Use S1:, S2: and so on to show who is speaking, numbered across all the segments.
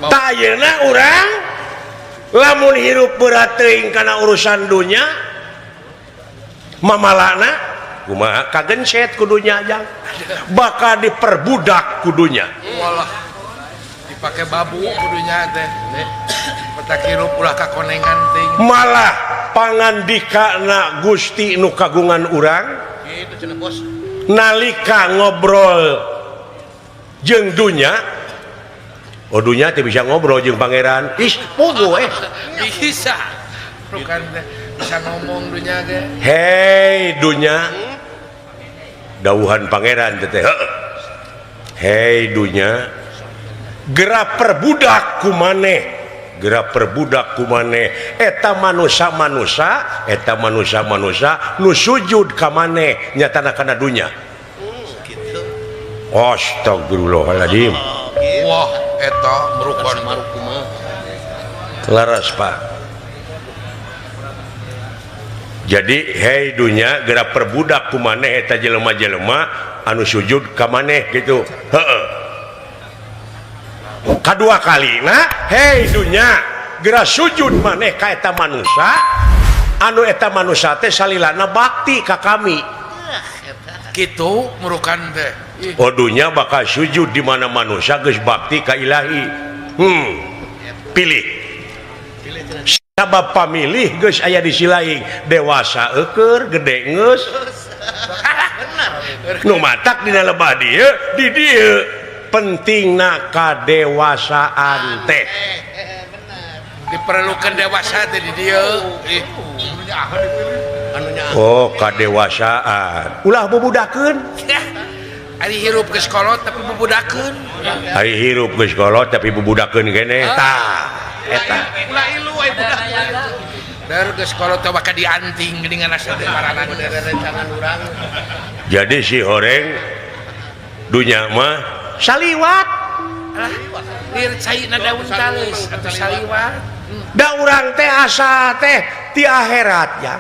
S1: tayana urang lamun hirup berat teuing kana urusan dunya mamalana kumaha kagencet kudunya aja bakal diperbudak kudunya
S2: walah dipake babu kudunya teh petak hirup ulah kakonengan teuing
S1: malah pangandikana Gusti nu kagungan urang
S2: kitu cenah bos
S1: nalika ngobrol jeung dunya oh dunya teh bisa ngobrol jeung pangeran pogo
S2: bisa bukan bisa ngomong dunya ge
S1: hei dunya dawuhan pangeran teh hei dunya gerak perbudak ku maneh gerak perbudak ku maneh eta manusia nu sujud ka maneh nyatana kana dunya
S2: gitu
S1: astagfirullahaladzim
S2: wah eta merukan
S1: laras Pak jadi hei dunya gerak perbudak ku maneh eta jelema-jelema anu sujud ka maneh gitu heeh kadua kalina hei dunya gerak sujud maneh ka eta manusia anu eta manusia teh salilana bakti ka kami
S2: gitu merukan teh
S1: oh dunya bakal sujud di mana manusia geus bakti ka ilahi pilih sabab pamilih geus aya di silaing dewasa eukeur gede geus nu matak dina lebah dieu di dieu pentingna kadewasaan teh
S2: diperlukan dewasa teh di dieu
S1: oh kadewasaan ulah bubudakeun
S2: ari hirup geus kolot tapi bubudakeun
S1: ari hirup geus kolot tapi bubudakeun keneh tah eta
S2: ulah ilu aya budak dar geus kolot teh bakal dianting geuningan asa teh marana rencangan urang
S1: jadi si horeng dunya mah saliwat
S2: lir caina daun tales atuh saliwat
S1: da urang teh asa teh ti akhirat ya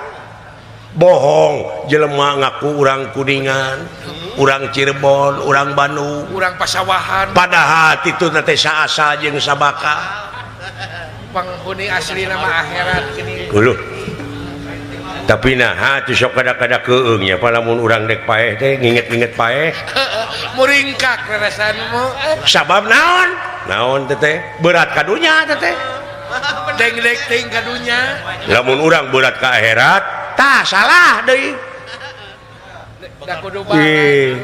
S1: bohong jelema ngaku urang Kuningan urang Cirebon urang Bandung
S2: urang Pasawahan
S1: padahal itu teh saasa jeung sabaka
S2: penghuni asli nama akhirat gini
S1: uluh tapi nah teu sok kada-kada keung nya palamun urang dek paeh teh nginget-nginget paeh
S2: muringkak rasaanmu
S1: sabab naon teh berat kadunya teh
S2: deng-deng ting kadunya
S1: lamun urang berat ka akhirat tah salah deui
S2: da kudu banget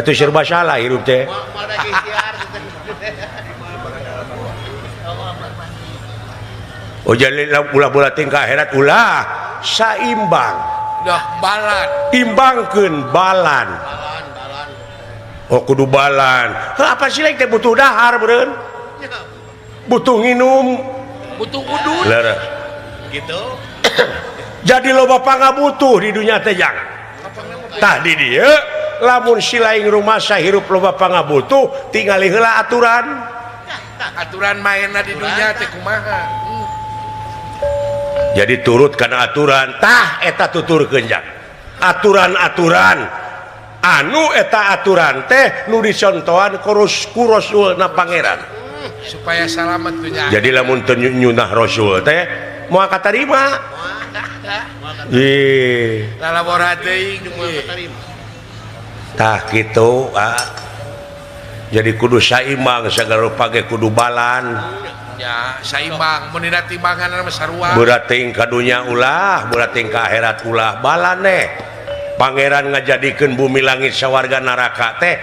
S1: atuh serba salah hirup teh oh jadi ulah berat ting ka akhirat ulah saimbang
S2: dah balan
S1: imbangkeun balan oh kudu balan apa sih teh butuh dahar beureun butuh nginum
S2: butuh udut
S1: lara
S2: gitu
S1: jadi loba pangabutuh di dunia teh jang tah di dieu lamun silaing rumah sahirup loba pangabutuh tingali heula aturan
S2: mainna di dunia teh kumaha
S1: jadi turut kana aturan tah eta tuturkeun jang aturan-aturan anu eta aturan teh nu dicontohan ku Rasulna pangeran
S2: supaya selamat dunya
S1: jadi lamun teu nyunah Rasul teh moal katarima
S2: lalabora teuing
S1: tah kitu jadi kudu saimbang sagala rupa ge kudu balan
S2: ya saimbang mun dina timbangan mah sarua
S1: berat teuing ka dunya ulah berat teuing ka akhirat ulah balan pangeran ngajadikeun bumi langit sawarga neraka teh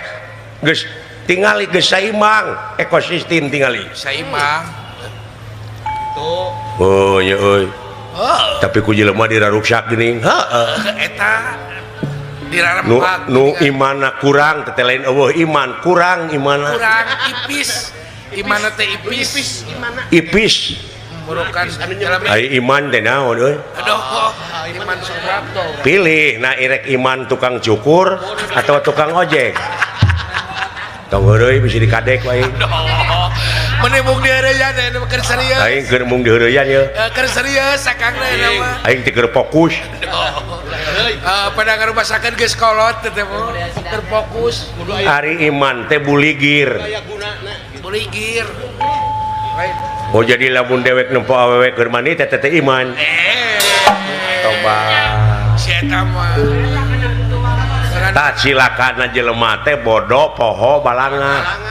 S1: geus tingali geus saimbang ekosistem tingali
S2: saimbang tuh
S1: oh nya euy tapi ku jelema diraruksak geuning
S2: eta dirarempak
S1: nu imanna kurang teh lain eueuh iman kurang imanna
S2: kurang ipis imanna teh
S1: ipis
S2: murukan dalam
S1: ai iman teh naon euy
S2: aduh iman subrapto
S1: pilih na irek iman tukang cukur atau tukang ojek tong heureuy bisa dikadek wae
S2: menimung diheureuyan anu keur serius
S1: aing keur mung diheureuyan ye
S2: keur serius sakangna nama
S1: aing teh keur fokus
S2: pada ngarumasakeun geus kolot teh
S1: terfokus. Ari iman teh buligir.
S2: Buligir.
S1: Oh jadi lamun dewek nempo awewe keur mani teh iman. Coba.
S2: Si eta mah.
S1: Tak silakan jelema teh bodoh poho balanga.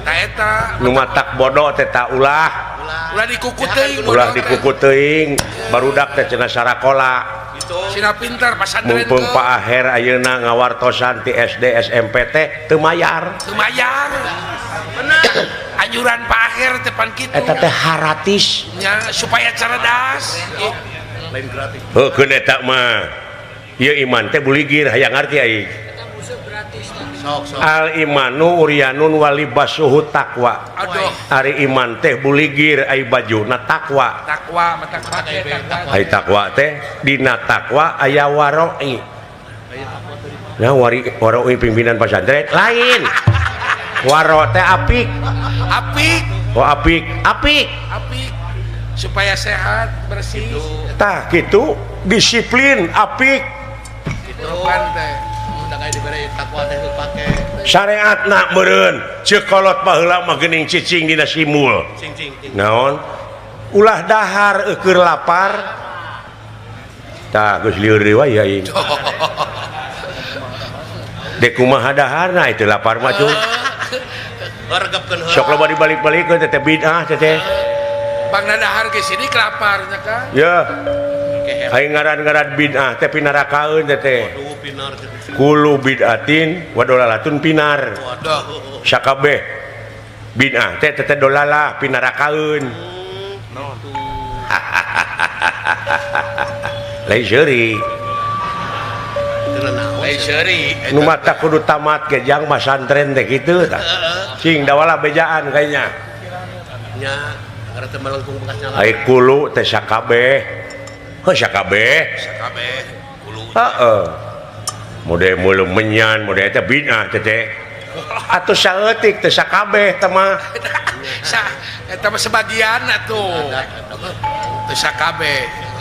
S2: Tah eta
S1: Nu matak bodoh teh tak ulah.
S2: ulah dikuku teuing.
S1: Ulah dikuku teuing barudak teh cenah sarakola.
S2: Sina pintar pasantren
S1: Mumpung Pak Aher ayeuna ngawartosan ti SD SMP teh teu mayar.
S2: teu mayar. Bener. Anjuran Pak Aher teh pan kitu.
S1: Eta teh haratis.
S2: Nya supaya cerdas.
S3: Lain gratis.
S1: Heukeun eta mah. Ieu iman teh buligir hayang ngarti aing.
S3: Sok.
S1: Al imanu uryanun walibasuhu taqwa.
S2: Aduh,
S1: Ari iman teh buligir ai bajuna taqwa.
S2: takwa mata pake takwa.
S1: Ai taqwa teh dina taqwa aya waroi. Nah waroi pimpinan pesantren lain. Waro teh apik.
S2: Apik,
S1: Oh apik.
S2: apik. Supaya sehat, bersih.
S1: Tah kitu disiplin apik.
S2: Bukan teh.
S3: Udah kayak diberi takwa teh pake.
S1: Syariatna meureun ceuk kolot baheula mah geuning cicing dina simul.
S3: Cing.
S1: Naon? Ulah dahar keur lapar. Tah geus lieur deui wae aing. Dek kumaha daharna itu lapar mah cuy.
S3: Hargapkeun heula.
S1: Sok loba dibalik-balikeun teh bid'ah teh.
S2: Bang dadahar ke sini kelapar nya kan.
S1: Ya. Aing ngaran-ngaran bid'ah teh pinarakaeun teh.
S3: Duh pinar teh.
S1: Kulu bid'atin wa dolalatun pinar.
S2: Waduh.
S1: Sakabeh bid'ah teh teh dolalah pinarakaeun. Lain seuri.
S2: Lain seuri.
S1: Nu mata kudu tamat ke jang masantren teh kitu tah. Cing dawala bejaan kayaknya.
S3: Nya gara teh melengkung bekasnya lah.
S1: Ai kulu teh sakabeh. Heuh sakabeh.
S2: Kabeh ulu.
S1: Heeh. Mode mulu menyan, mode eta bid'ah teh. Atuh saeutik teh sakabeh teh mah.
S2: Sa eta mah sebagian atuh. Teu sakabeh.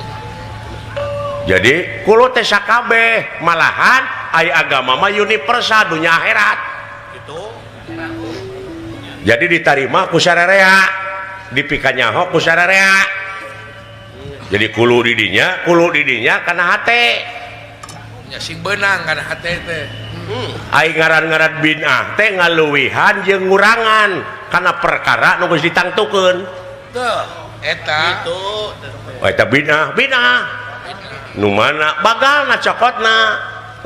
S1: Jadi kulo teh sakabeh, malahan aya agama mah universal dunya akhirat.
S3: Gitu.
S1: Jadi diterima ku sararea, dipikanyaho ku sararea. Jadi kulo di dinya kana hate.
S2: Nya sing beunang kana hate teh.
S1: Ai ngaran-ngaran bid'ah teh ngaluwihan jeung ngurangan kana perkara nu geus ditangtukeun.
S2: Tuh, eta
S3: Gitu.
S1: Oh eta bid'ah. Nu mana bagalna cokotna.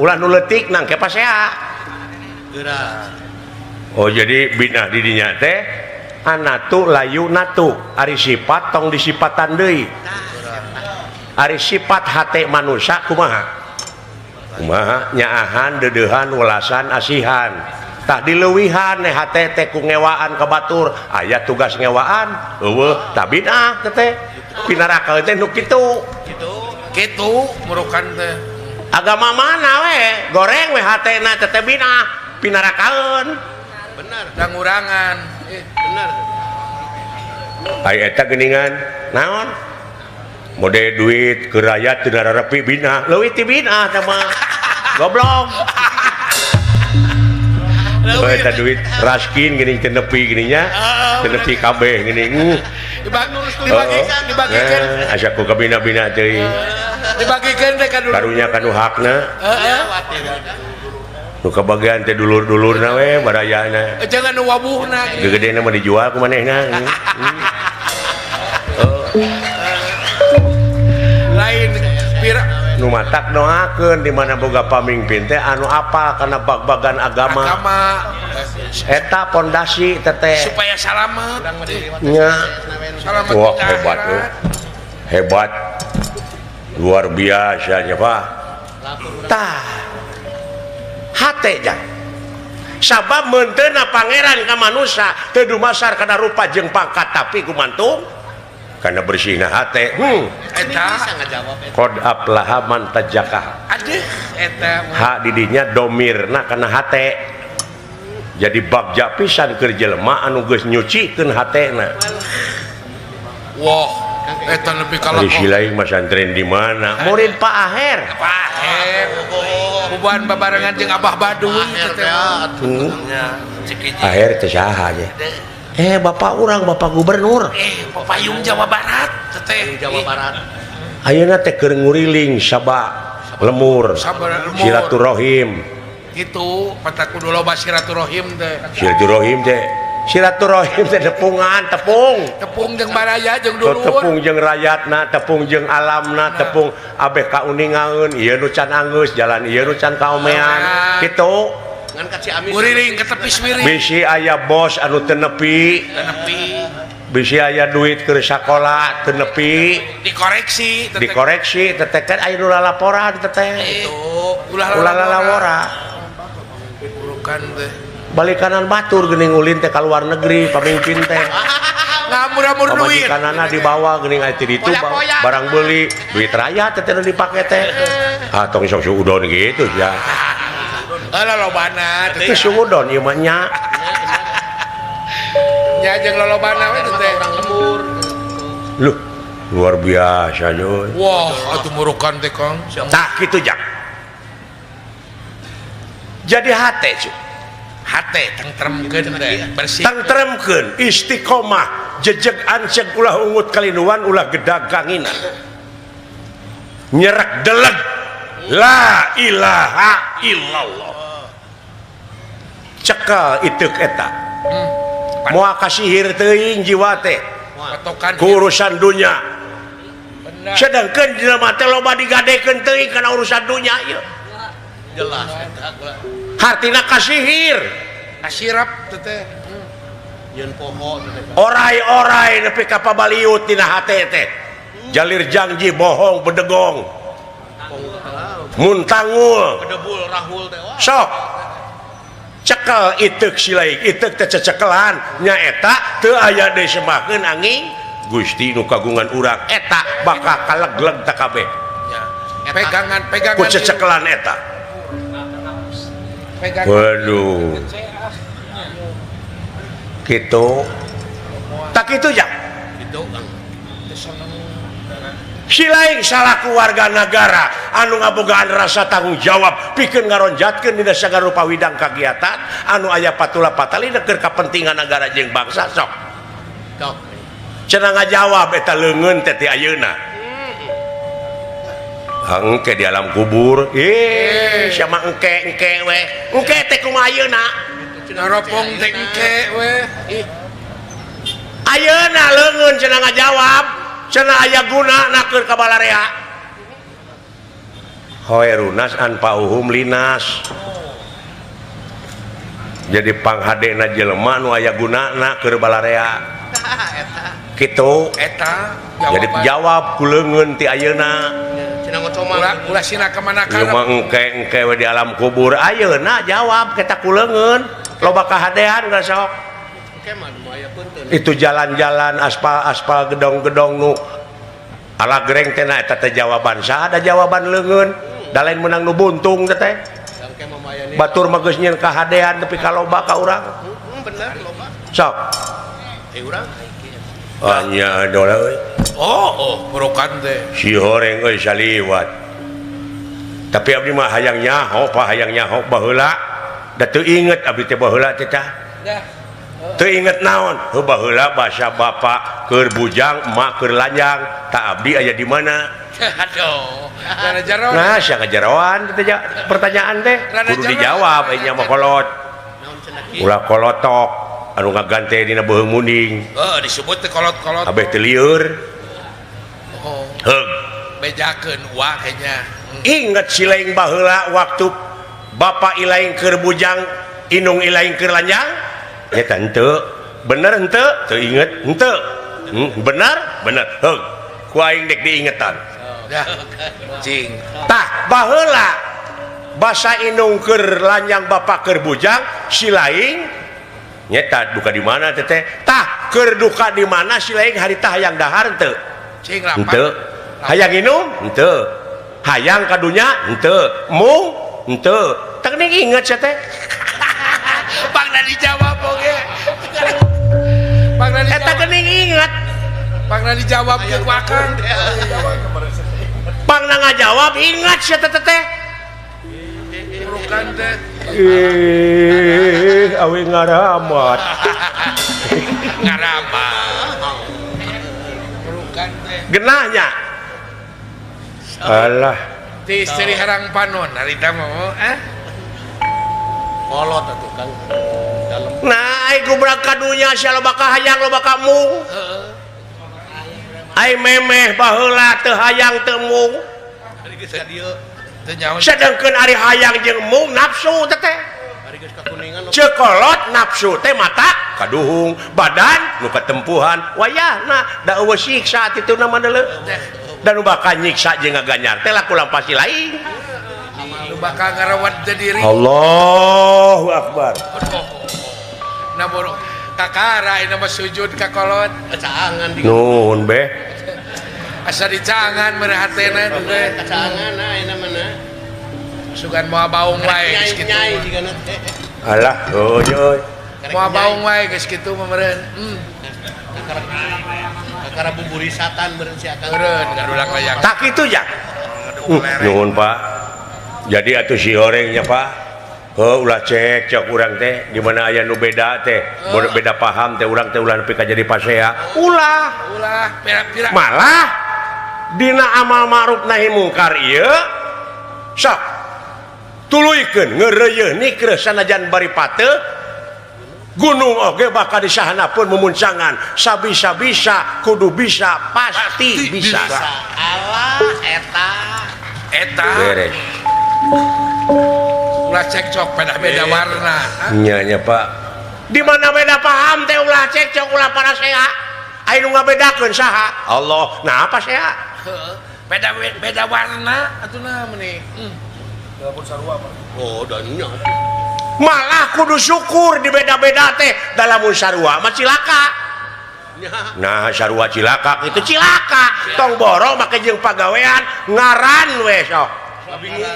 S1: Ulah nu leutik nang ke pasea.
S3: Geura.
S1: Oh jadi bid'ah di dinya teh anatu layu natu ari sifat tong disipatan deui. Ari sifat hate manusia kumaha nyaahan dedeuhan welasan asihan tah dileuwihan ne hate teh ku ngewaan ka batur aya tugas ngewaan eueuh tah bid'ah teh pinarakaeun teh nu kitu
S2: kitu murukan teh.
S1: agama mana we goreng we hatena teh bid'ah pinarakaeun
S3: Benar.
S2: Da ngurangan.
S3: Benar.
S1: ai eta geuningan naon mode duit ke rakyat teu nararepi bid'ah leuwih ti bid'ah teh mah goblok. Oh eta duit raskin geuning teu nepi geuning nya teu nepi kabeh geuning
S2: Dibagikeun
S1: asa ku kabina-bina teuing
S2: dibagikeun teh ka dulu.
S1: karunya kanu hakna
S2: Heeh.
S1: nu kabagean teh dulur-dulurna we barayana
S2: Jangan nu wabuhna.
S1: gegedena mah dijual ku manehna.
S2: Lain pira
S1: Nu matak doakeun di mana boga pamimpin teh anu apal kana bag-bagan agama. Eta pondasi teteh.
S2: Supaya salamet.
S1: Nya.
S2: Salamet.
S1: Wah hebat tuh. Hebat. Luar biasa nya Pak. Tah. Hate jang. Sabab menteuna pangeran ka manusia teu dumasar kana rupa jeung pangkat tapi kumantung karena bersihna hate.
S2: Eta
S1: Qad aflaha man tajaka.
S2: aduh eta
S1: Ha didinya domirna kana hate. Jadi bagja pisan keur jelema anu geus nyucikeun hatena.
S2: wah eta lebih
S1: Di
S2: kalak
S1: silaing masantren di mana? Murid Pak Aher.
S2: paher buban babarengan jeung Abah Baduy teh
S1: Aher teh saha nya? Bapak orang Bapak Gubernur
S2: Payung Jawa Barat teteh
S3: Jawa Barat.
S1: ayeuna teh keur nguriling sabak lemur
S2: Sabar lemur.
S1: silaturahim
S2: Gitu patak kudu loba silaturahim teh
S1: silaturahim teh tepungan tepung
S2: tepung jeung baraya jeung
S1: tepung
S2: dulur
S1: jeung rakyatna tepung jeung alamna tepung abeh kauningaeun ieu nu can anggeus jalan ieu nu can kaomean kitu
S3: Ngan ka Ciamis.
S2: nguriling ke tepi miring
S1: bisi aya bos anu teu nepi
S2: nepi
S1: bisi aya duit keur sakola teu nepi
S2: dikoreksi teteh
S1: dikoreksi teteh kan aya nu laporan teteh
S2: itu
S1: ulah lalawara
S2: burukan teh
S1: balik kanan batur geuning ulin teh ka luar negeri pamimpin teh
S2: ngamur-amur duit
S1: pamajikanana dibawa geuning aya ti ditu
S2: Poyak-poyak.
S1: barang beuli duit rakyat teh nu dipake teh tong sok suudon gitu ya
S2: lolobana
S1: teh suudon ieu mah nya
S2: nya jeung lolobana we teh
S3: Orang lemur.
S1: luh luar biasa euy
S2: wah atuh murukan teh Kang
S1: tah kitu jak jadi hate cu
S2: hate tentremkeun teh bersih
S1: tentremkeun istiqomah jejeg anceg ulah ungut kalinuan ulah gedag ganginan nyerek deleg la ilaha illallah cekel iteuk eta moal kasihir teuing jiwa teh
S2: patokan
S1: ku urusan dunya
S2: bener
S1: sedangkeun jelema teh loba digadekeun teuing kana urusan dunya ieu
S3: Jelas.
S1: hartina kasihir
S2: kasirap teh
S3: Yeun poho teh.
S1: orai-orai nepi ka pabaliut dina hate teh jalir janji bohong bedegong muntangul
S3: Kedebul rahul teh wah.
S1: sok cekel iteuk silaing iteuk teh cecekelan nyaeta teu aya deui sembahkeun angin Gusti nu kagungan urang eta bakal kalegleg teh kabeh
S2: pegangan
S1: ku cecekelan eta
S2: pegangan
S1: waduh kitu tak kitu ya
S3: Itu Kang.
S1: silaing salaku warga negara anu ngabogaan rasa tanggung jawab pikeun ngaronjatkeun dina sagala rupa widang kagiatan anu aya patula patalina keur kapentingan negara jeung bangsa sok
S3: Sok.
S1: cenah ngajawab eta leungeun teh ti ayeuna engke di alam kubur sama engke we engke teh kumaha ayeuna
S2: naropong teh engke we
S1: ayeuna leungeun cenah ngajawab cenah aya gunana keur ka balarea hoerunas anpauhum linas jadi panghadena jelema nu aya gunana keur balarea kitu
S2: eta
S1: jadi jawab ku leungeun ti ayeuna
S3: Cenah ngocomang.
S2: ulah sina ka mana
S1: ieu mah engke we di alam kubur ayeuna jawab kita ku leungeun loba kahadean geus sok
S3: Oke mah nu aya punten.
S1: itu jalan-jalan aspal gedong-gedong nu ala gereng teh na eta teh jawaban saha ada jawaban leungeun da lain menang nu buntung teh
S3: Oke mah aya ni.
S1: batur mah geus nyieun kahadean tapi kaloba ka urang
S3: Bener loba.
S1: sok
S3: Urang.
S1: anya dola euy
S2: oh murukan teh
S1: si horeng euy saliwat tapi abdi mah hayang nyaho baheula da teu inget abdi teh baheula teh tah teu inget naon heuh baheula basa bapa keur bujang emak keur lanjang tak abdi aya di mana
S2: aduh rada jaro
S1: nah sia ngajarawan teh pertanyaan teh
S2: Rada
S1: kudu
S2: jaro.
S1: dijawab aya mah kolot
S3: Naon cenah kieu?
S1: ulah kolotok anu ngagante dina beuheung munding
S2: disebut teh kolot-kolot
S1: abeh teu lieur
S2: oh
S1: heug
S2: bejakeun wah kayaknya
S1: inget si laing baheula waktu bapak ilaing keur bujang inung ilaing keur lanjang eta henteu bener henteu teu inget henteu bener heug ku aing dek diingetan
S2: dah cing
S1: tah baheula basa inung keur lanjang bapak keur bujang si laing nyeta duka di mana teteh tah keur duka di mana si laing harita hayang dahar henteu
S2: cing lapan
S1: henteu hayang inung henteu hayang kadunya henteu mung henteu teu inget sia teh
S2: Pangna dijawab oge Pangna
S1: eta
S2: dijawab
S1: geuning inget
S2: Pangna dijawab ke wakang
S1: pangna ngajawab ingat sia teh teh
S2: murukan teh
S1: awi ngaramat
S2: ngarama bukan teh
S1: genahnya alah
S2: di istri harang panon harita mau
S3: kolot atuh Kang dalam
S1: nah ai gubrak kadunya sia loba kahayang loba kamu ai memeh baheula teu hayang teu mung
S3: ari geus ka dieu
S2: teu nyaho
S1: sedengkeun ari hayang jeung mung nafsu teh
S3: ari geus kakuningan
S1: cekolot nafsu teh mata kaduhung badan nu katempuhan wayahna da eueuh siksa tituna mah deuleu dan nu bakal nyiksa jeung ngaganyar teh laku lampasi lain
S2: lu bakal ngarawat diri
S1: Allahu akbar
S2: nah boro kakara ini mah sujud ka kolot
S3: kacaangan di
S1: nuhun beh
S2: asa dicangan merehatena teh
S3: kacaangan ayeuna mana
S2: sugan moal baung wae geus kitu
S3: nyai digana teh
S1: alah euy
S2: moal baung wae geus kitu mah meureun
S3: kakara buburisatan beureun si Akang
S2: meureun ngadulang layang
S1: tak kitu ya nuhun Pak jadi atuh si orangnya Pak ulah cek urang teh di mana aya nu beda teh beda paham teh urang teh ulah nepi ka jadi pasea ulah
S2: pira-pira
S1: malah dina amal ma'ruf nahi mungkar ieu sok tuluykeun ngeureuyeuh nikre sanajan bari pateu gunung oge bakal disahanapeun mumuncangan sabisa-bisa kudu bisa pasti bisa
S3: Allah
S2: eta
S1: beres
S2: ulah cekcok beda warna
S1: nya nya Pak di mana beda paham teh ulah cekcok ulah parasea aya nu ngabedakeun saha Allah nah apa saya
S2: beda warna atuna meni
S3: oh danya
S1: malah kudu syukur di beda-beda teh dalam sarua mah cilaka nah sarua cilaka itu cilaka tong boro make jeung pagawean ngaran we sok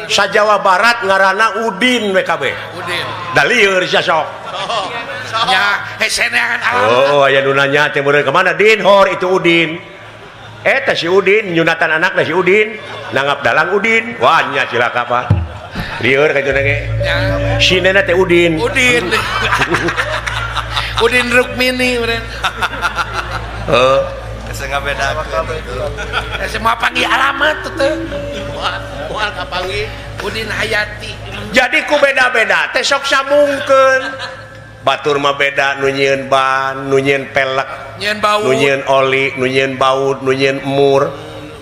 S1: sajawa barat ngaranna Udin WKB
S2: Udin
S1: da lieur sia sok
S2: nya heseneangan alam
S1: oh aya nu nanya teh meureun ka mana Din hor itu Udin teh si Udin nyunatan anakna si Udin nangap dalang Udin wah nya cilaka Pak lieur ka itu ge sinena teh Udin
S2: Udin Rukmini meureun
S4: Kesengga beda
S2: semua panggil alamat tuh teh
S3: moal kapanggih
S2: Udin Hayati
S1: jadi ku beda-beda teh sok samungkeun batur mah beda nu nyieun ban nu nyieun pelek
S2: nyeun bau
S1: nu nyieun oli nu nyieun baut nu nyieun mur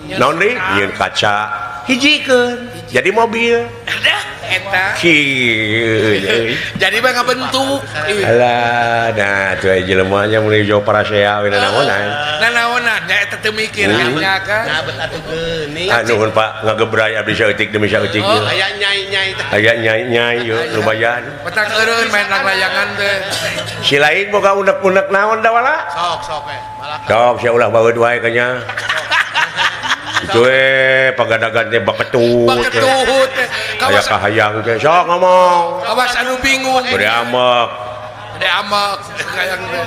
S1: naon deui nyieun kaca hijikeun jadi mobil
S2: ada eta
S1: kieu
S2: jadi mah ngabentuk
S1: alah nah tuh jelema nya mun jo parasea we naonan
S2: nanaonan nya eta teu mikir nya kan
S3: nyabet atuh geuning
S1: nuhun Pak ngagebray abdi saeutik demi saeutik
S2: Oh,
S3: aya nyai-nyai teh
S1: aya nyai-nyai yeuh lumayan
S2: petak eureun main lang layangan teh
S1: si lain boga unek-unek naon da wala
S3: sok malah
S1: sok sia ulah baeud wae ka nya itu pagadagan teh baketut
S2: baketut
S1: aya kahayang teh sok ngomong
S2: kawas anu bingung
S1: bade amek
S2: amak kayang teh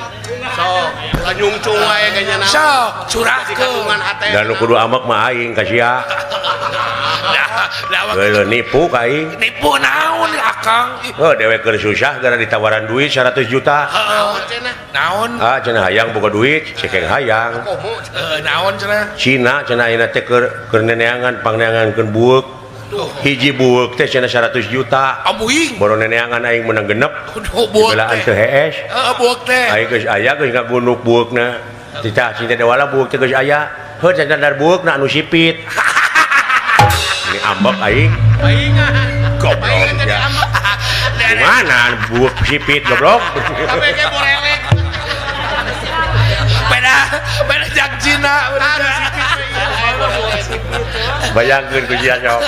S3: sok lanyungcung wae kayaknya naon
S2: sok curahkeun
S3: kagungan hate
S1: dan nu kudu amek mah aing ka sia geuleuh nipu ka aing
S2: nipu naon Akang
S1: dewek keur susah gara ditawaran duit 100 juta
S3: naon cenah
S2: naon
S1: cenah hayang boga duit cekeng hayang
S2: naon cenah
S1: Cina cenah ayeuna teh keur neneangan pangneangankeun bueuk hiji bueuk teh cenah 100 juta
S2: amuing
S1: baru neneangan aing menang genep
S2: bueuk
S1: belaan teu hees
S2: bueuk teh
S1: aing geus aya geus ngagunuk bueukna cita cinta dewala bueuk teh geus aya heuh cenah bueukna anu sipit ini ambek aing goblok ya gimana bueuk sipit goblok
S3: kabeh borelek
S2: beda jak Cina
S1: bayangkeun ku sia sok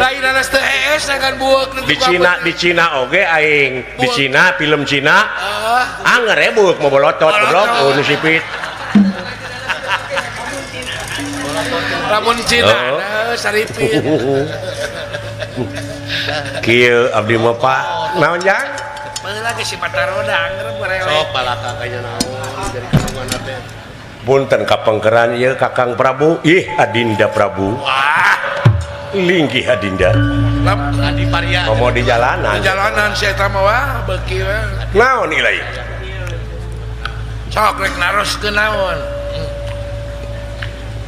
S2: lain anas teu hees dengan bueuk
S1: di Cina oge aing di Cina film Cina anger ya bueuk mau bolotot goblok nu sipit
S2: lamun Cina saripit
S1: kieu abdi mah Pak naon jang
S2: baheula ge si mata roda anger borelek
S3: sok balaka kayaknya naon jadi kagungan hate
S1: punten kapengkeran ieu Kakang Prabu ih Adinda Prabu
S2: wah
S1: linggih Adinda
S3: Adi Paria
S1: ngomong di jalanan
S2: jalanan si eta mah wah beuki we
S1: naon ilai
S2: sok rek naroskeun naon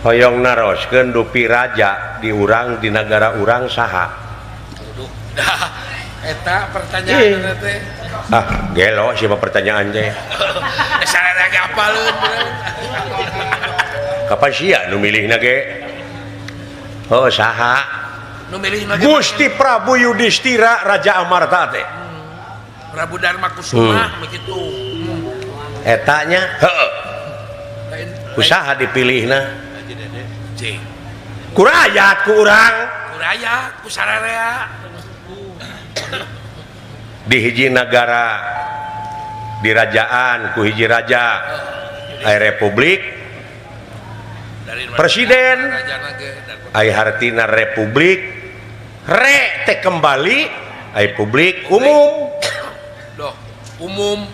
S1: hoyong naroskeun dupi raja di urang di negara urang saha
S2: dah eta pertanyaan teh
S1: gelo siapa pertanyaan teh
S2: sarana ge apaleun
S1: kapan sia nu milihna ge oh saha
S2: nu milihna ge
S1: Gusti Prabu Yudhistira Raja Amarta teh
S2: Prabu Dharma Kusuma begitu
S1: etanya heuh usaha dipilihna ku rakyat ku urang
S2: ku rakyat ku sararea
S1: di hiji negara di rajaan ku hiji raja republik presiden ai hartina republik re teh kembali ai publik umum
S2: doh umum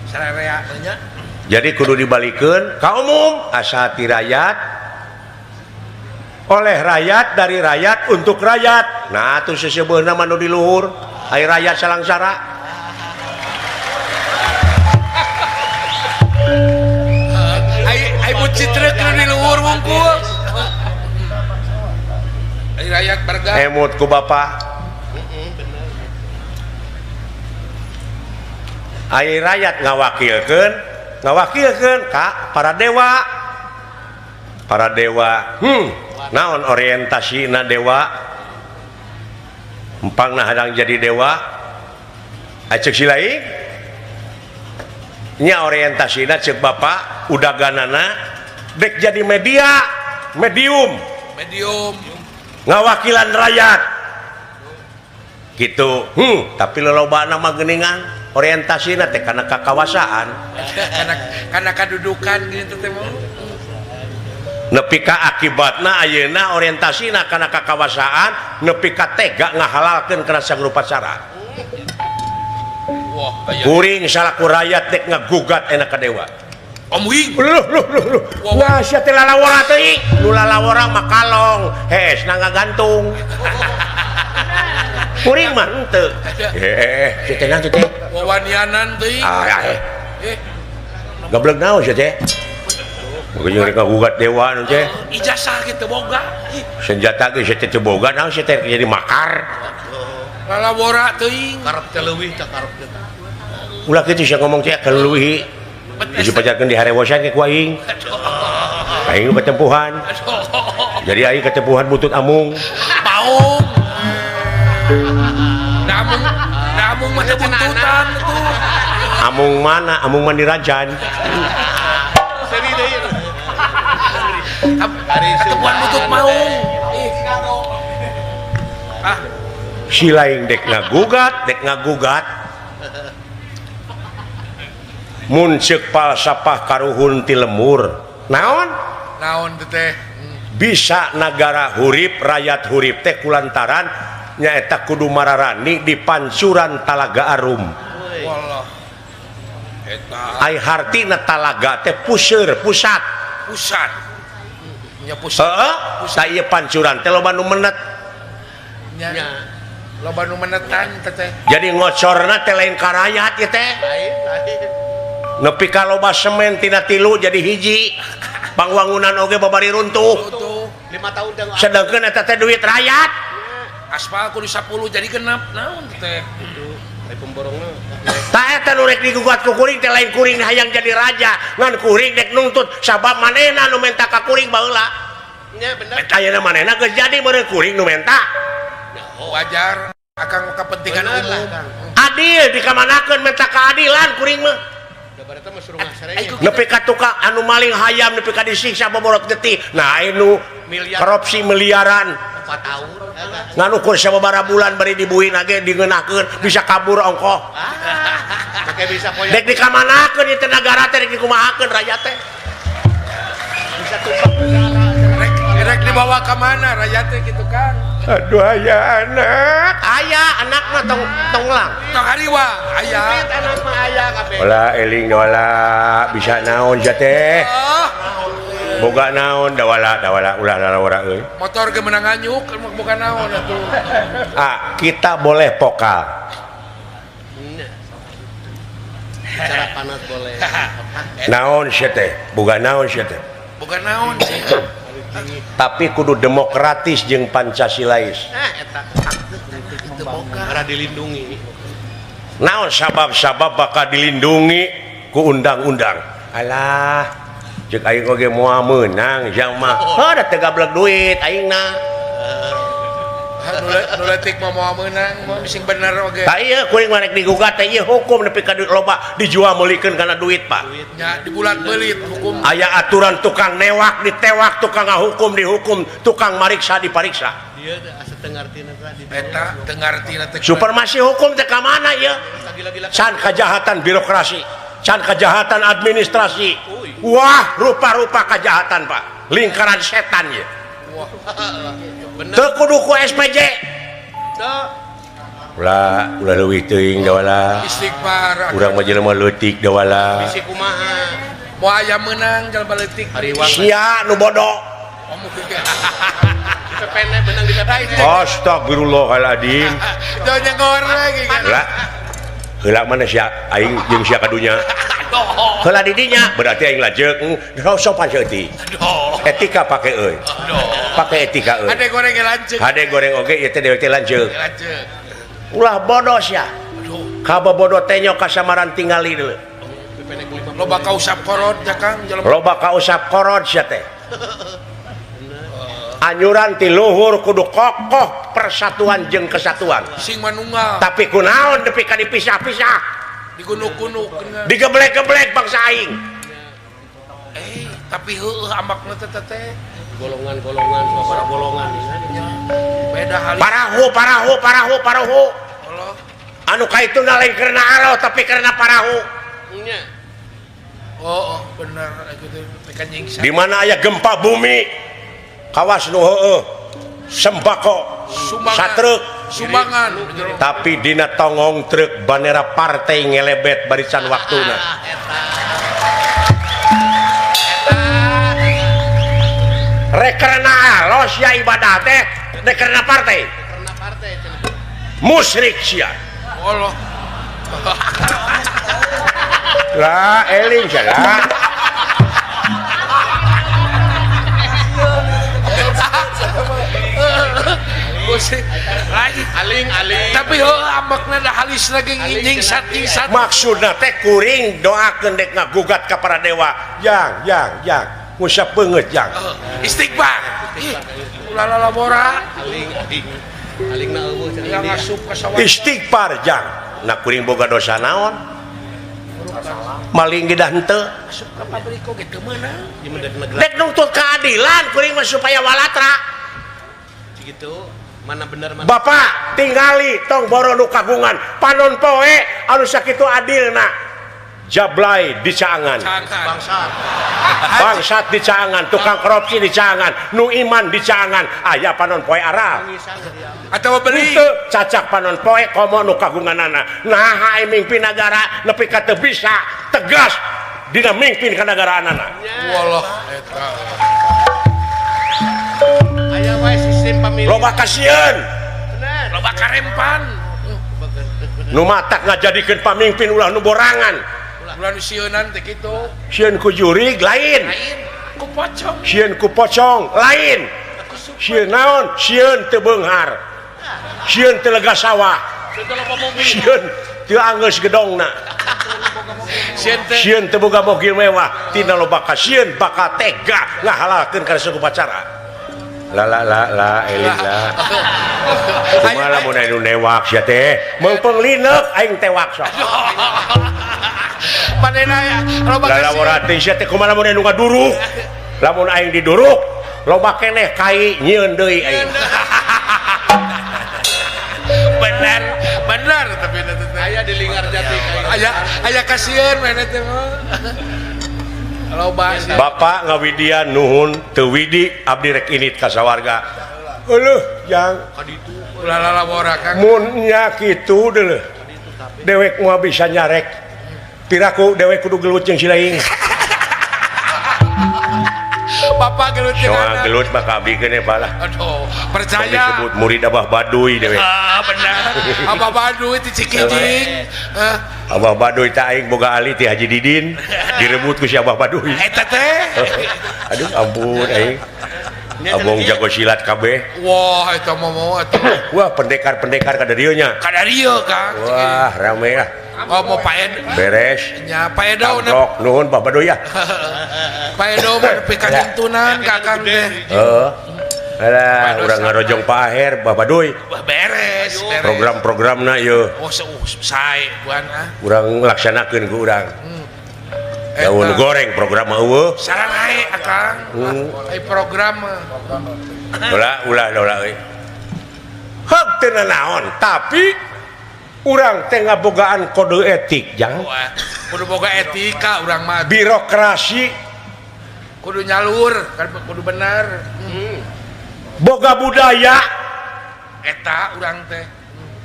S2: sararea nya
S1: jadi kudu dibalikeun ka umum asa ti rakyat oleh rakyat dari rakyat untuk rakyat nah tuh seseubeuna mah nu di luhur ai rakyat salangsara
S2: ai bucitreuk nu di luhur wungkul ai rakyat barga
S1: emut ku bapa ai rakyat ngawakilkeun ka para dewa naon orientasina dewa empangna hadang jadi dewa acek silaing nya orientasina cek bapak udaganana dek jadi medium ngawakilan rakyat gitu tapi lolobana mah geuningan orientasina teh kana kakawasaan
S2: karena kadudukan gitu teh mah
S1: nepi ka akibatna ayeuna orientasina kana kakawasaan nepi ka tega ngahalalkeun kana sagrupa cara
S2: wah
S1: kuring salaku rakyat dek ngagugat enak ka dewa
S2: omwing
S1: wah sia teh lalawara teuing nu lalawara mah kalong hees na ngagantung kuring mah henteu sia teh naon teh
S2: wawanianan teuing
S1: gablek naon sia teh Mungkin mereka gugat dewa nu teh.
S2: Ijazah gitu boga.
S1: Senjata ge teh teu boga naon sia teh jadi makar.
S2: Lalawara teuing.
S3: Karep teh leuwih teh karep teh.
S1: Ulah kitu sia ngomong teh ka leuwih. Bisa pacarkeun di harewosan ke ku aing. Aing ketempuhan. Jadi aing ketempuhan butut amung.
S2: Paung. Namung mah teh buntutan tuh.
S1: Amung mana? Amung mandi rajan.
S2: Ketemuan butut maung.
S1: Si lain dek ngagugat. Mun ceuk palsapah karuhun ti lemur. Naon
S2: teh?
S1: Bisa negara hurip, rakyat hurip teh kulantaran nyaeta kudu mararani di pancuran Talaga Arum.
S2: Wallah.
S1: Ai hartina talaga teh puseur, pusat.
S2: Nya pusat.
S1: Heeh, sa ieu pancuran teh loba nu menet.
S2: Nya. Loba nu menetan teh.
S1: Jadi ngocorna teh lain ka rakyat ieu teh. Nepi ka loba semen tina 3 jadi hiji. Pangwangunan oge babari runtuh.
S3: 5 tahun dah.
S1: Sedangkeun eta teh duit rakyat.
S2: Aspal kudu 10 jadi genep naon teh.
S3: Ai pemborongna.
S1: Ta eta nu rek digugat ku kuring teh lain kuring hayang jadi raja, ngan kuring dek nuntut sabab manehna nu menta ka kuring baheula.
S3: Nya bener.
S1: Eta ayeuna manehna geus jadi meureun kuring nu menta.
S2: Wajar akan kepentingan umum.
S1: Adil dikamanakeun menta keadilan kuring mah.
S3: Da bareta mah suruh ngasarenya.
S1: Nepi ka tukang anu maling hayam nepi ka disiksa boborot getih. Nah anu korupsi miliaran
S3: 4 tahun.
S1: ngan ukur sababaraha bulan bari dibuin age digeunahkeun bisa kabur ongkoh.
S3: Make bisa poya.
S1: Dek dikamanakeun ieu teh nagara teh dek dikumahakeun rakyat teh.
S3: Bisa tumpah negara.
S2: Rek dibawa ka mana rakyat teh kitu kan?
S1: Aduh aya anak mah tong lang.
S2: Tong hariwa aya.
S3: Anak mah aya kabeh.
S1: Wala eling wala bisa naon sia teh. Boga naon da wala ulah lalawara euy.
S2: Motor ge meunang nganyuk bukan naon atuh.
S1: Kita boleh pokal.
S3: Bicara panas boleh.
S1: naon sia teh boga naon sia teh
S2: bukan naon sih.
S1: tapi kudu demokratis jeung pancasilais
S3: Eta itu boga. Karena dilindungi.
S1: naon sabab-sabab bakal dilindungi ku undang-undang alah cek aing oge moal meunang jalma da teu gablek duit aingna
S2: Nu leutik mah moal meunang mah bising bener oge.
S1: tah ieu kuring marek digugat teh ieu hukum nepi ka loba dijual meulikeun kana duit Pak
S2: Nya di bulan beulit hukum.
S1: aya aturan tukang newak ditewak tukang ngahukum dihukum tukang mariksa dipariksa
S3: Dia asa teu ngartina tadi.
S2: Eta teu ngartina teh.
S1: supermasi hukum teh ka mana ieu
S3: Gila-gila.
S1: can kejahatan birokrasi can kejahatan administrasi wah rupa-rupa kejahatan Pak lingkaran setan ya
S3: Bener.
S1: teu kudu ku SPJ
S3: Teu.
S1: ulah leuwih teuing da wala
S2: Istighfar.
S1: urang mah jelema leutik da wala
S3: Bisi kumaha.
S2: Moal aya meunang jalma leutik.
S3: Hariwang.
S1: sia nu bodoh
S3: Pepene benang di PPJ.
S1: astagfirullahaladzim
S2: Jangan nyengor lagi kan.
S1: heula mana sia aing jeung sia kadunya heula di dinya berarti aing lajeng sopan seutik etika pake euy pake etika euy
S2: Ade goreng lanceuk.
S1: hade goreng oge ieu teh dewek teh lanceuk
S2: Lanceuk.
S1: ulah bodoh sia kabobodo teh nyok kasamaran tingali deuleu
S2: Loba ka usap korod ya Kang jalma.
S1: loba ka usap korod sia teh anyuran ti luhur kudu kokoh persatuan jeung kesatuan
S2: Sing manunggal.
S1: tapi kunaon nepi ka dipisah-pisah
S2: Digunuk-gunuk.
S1: digeblek-geblek bangsa aing
S2: Tapi heueuh ambakna teh teh.
S3: Golongan-golongan, suara golongan.
S2: Beda hal.
S1: parahu
S2: Allah.
S1: anu kaituna lain karena alo tapi karena parahu
S3: Nya.
S2: Oh, benar gitu. Tekan nyingsa.
S1: di mana aya gempa bumi kawas nu heueuh sembako satruk
S2: Sumbangan.
S1: tapi dina tongong truk bandera partai ngelebet barisan waktuna rek karena alos ya ibadah teh rek karena partai
S3: Karena partai cenah.
S1: musyrik sia
S2: Allah.
S1: lah eling salah
S2: Musik lagi.
S3: Aling.
S2: Tapi heueuh ambakna da halis lagi nyingsat.
S1: maksudna teh kuring doakeun dek ngagugat ka para dewa yang ngusap beungeut yang
S2: Istighfar. Ulah labora.
S3: Aling na eueuh cenah.
S2: Yang ngasup ka sawah.
S1: istighfar jang na kuring boga dosa naon maling gedah henteu
S2: Asup ka pabrik kok gitu meunang.
S3: Di mendet negara
S1: dek nuntut keadilan kuring mah supaya walatra
S3: gitu. Mana benar mana.
S1: bapak tingali tong boro nu kagungan panon poe anu sakitu adilna jablay di Caangan
S2: Bangsa.
S1: bangsat di Caangan tukang korupsi di Caangan nu iman di Caangan aya panon poe Arab
S2: Atau beli.
S1: Henteu cacak panon poe komo nu kagunganana nah ai mimpin negara nepi ka teu bisa tegas dina mimpin ka negaraanana
S2: Wallah eta.
S3: Aya wae sistem pemilu.
S1: loba kasieun
S3: Bener.
S2: Loba karempan.
S1: nu matak ngajadikeun pamimpin ulah nu borangan
S2: Ulah nu sieunan teh kitu.
S1: sieun ku jurig lain
S2: Lain ku pocong.
S1: sieun ku pocong lain sieun naon sieun teu beunghar sieun teu lega sawah sieun teu anggeus gedongna
S2: Sieun teh
S1: sieun teu boga mobil mewah tina loba ka sieun bakal tega ngahalalkeun kana suku pacara la eling la kumaha lamun anu newak sia teh meupeng lineuk aing tewak sok
S2: panena ya loba
S1: la laborati sia teh kumaha lamun anu ngaduruk lamun aing diduruk loba keneh kai nyieun deui aing
S2: benar tapi eta teh
S3: Aya di Linggar Jati kayak.
S2: aya kasieun mah teh mah. Loba sih.
S1: Bapak ngawidian nuhun teu widi abdi rek init ka sawarga eueuh jang
S2: Ulah labora Kang.
S1: mun nya kitu deuleuh dewek moal bisa nyarek piraku dewek kudu gelut jeung si laing
S2: Bapak gelut jeung
S1: soal
S2: anak.
S1: gelut mah kabikeun ya balah
S2: Aduh,
S1: Sok
S2: percaya.
S1: disebut murid Abah Baduy dewe
S2: Benar. Abah Baduy ti Cikijing.
S1: Abah Baduy teh aing boga ali ti Haji Didin direbut ku si Abah Baduy
S2: Eta teh.
S1: aduh ampun aing abong jago silat kabeh
S2: Wah, eta mah mau eta.
S1: wah pendekar-pendekar kada dieu nya
S2: Kada rieu, Kang.
S1: wah rame lah
S2: Oh, mau Pak Ed.
S1: beres
S2: Nya Pak Edo
S1: Tamprok nuhun Pak Baduy ya
S2: Pak Edo mah nepi ka tuntunan Kakang teh.
S1: heeh alah urang ngarojong Pak Aher Pak Baduy
S2: Beres.
S1: program-programna ieu
S2: Oh, sae buan
S1: urang laksanakeun ku urang daun goreng program eueuh
S2: Sarang ae Akang. Ai program mah.
S1: ulah euy heuh teu naon tapi urang teh ngabogaan kode etik jang
S2: Wah, kudu boga etika urang mah.
S1: birokrasi
S2: Kudu nyalur, kan kudu bener.
S1: boga budaya
S2: Eta urang teh.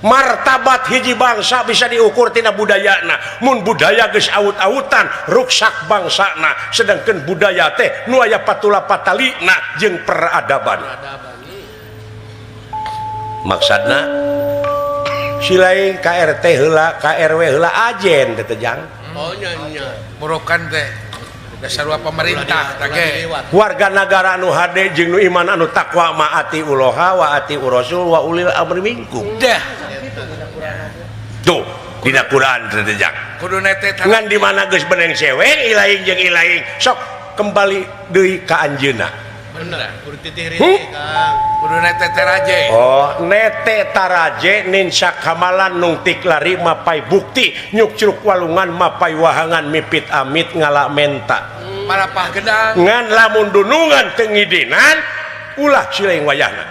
S1: martabat hiji bangsa bisa diukur tina budayana mun budaya geus aut-autan ruksak bangsana sedangkan budaya teh nu aya patula patalina jeung peradaban maksudna silain KRT heula KRW heula ajen teh jang
S3: Oh nya.
S2: Murukan teh. Dasar pemerintah tage.
S1: warga negara anu hade jeung nu iman anu takwa maati uloha wa ati urasul wa ulil amri minkum
S2: Dah.
S1: tuh dina Quran teh jang
S2: Kudu nete
S1: ngan di mana geus beneng cewek ilaing jeung ilaing sok kembali deui ka anjeunna
S3: Bener. Kudu titih rintik Kang.
S2: kudu nete teraje.
S1: oh nete taraje ninsa kamalan nungtik lari mapai bukti nyuk walungan mapai wahangan mipit amit ngala menta
S2: Malapah gedang.
S1: ngan lamun dunungan tengidinan ulah silaing wayahna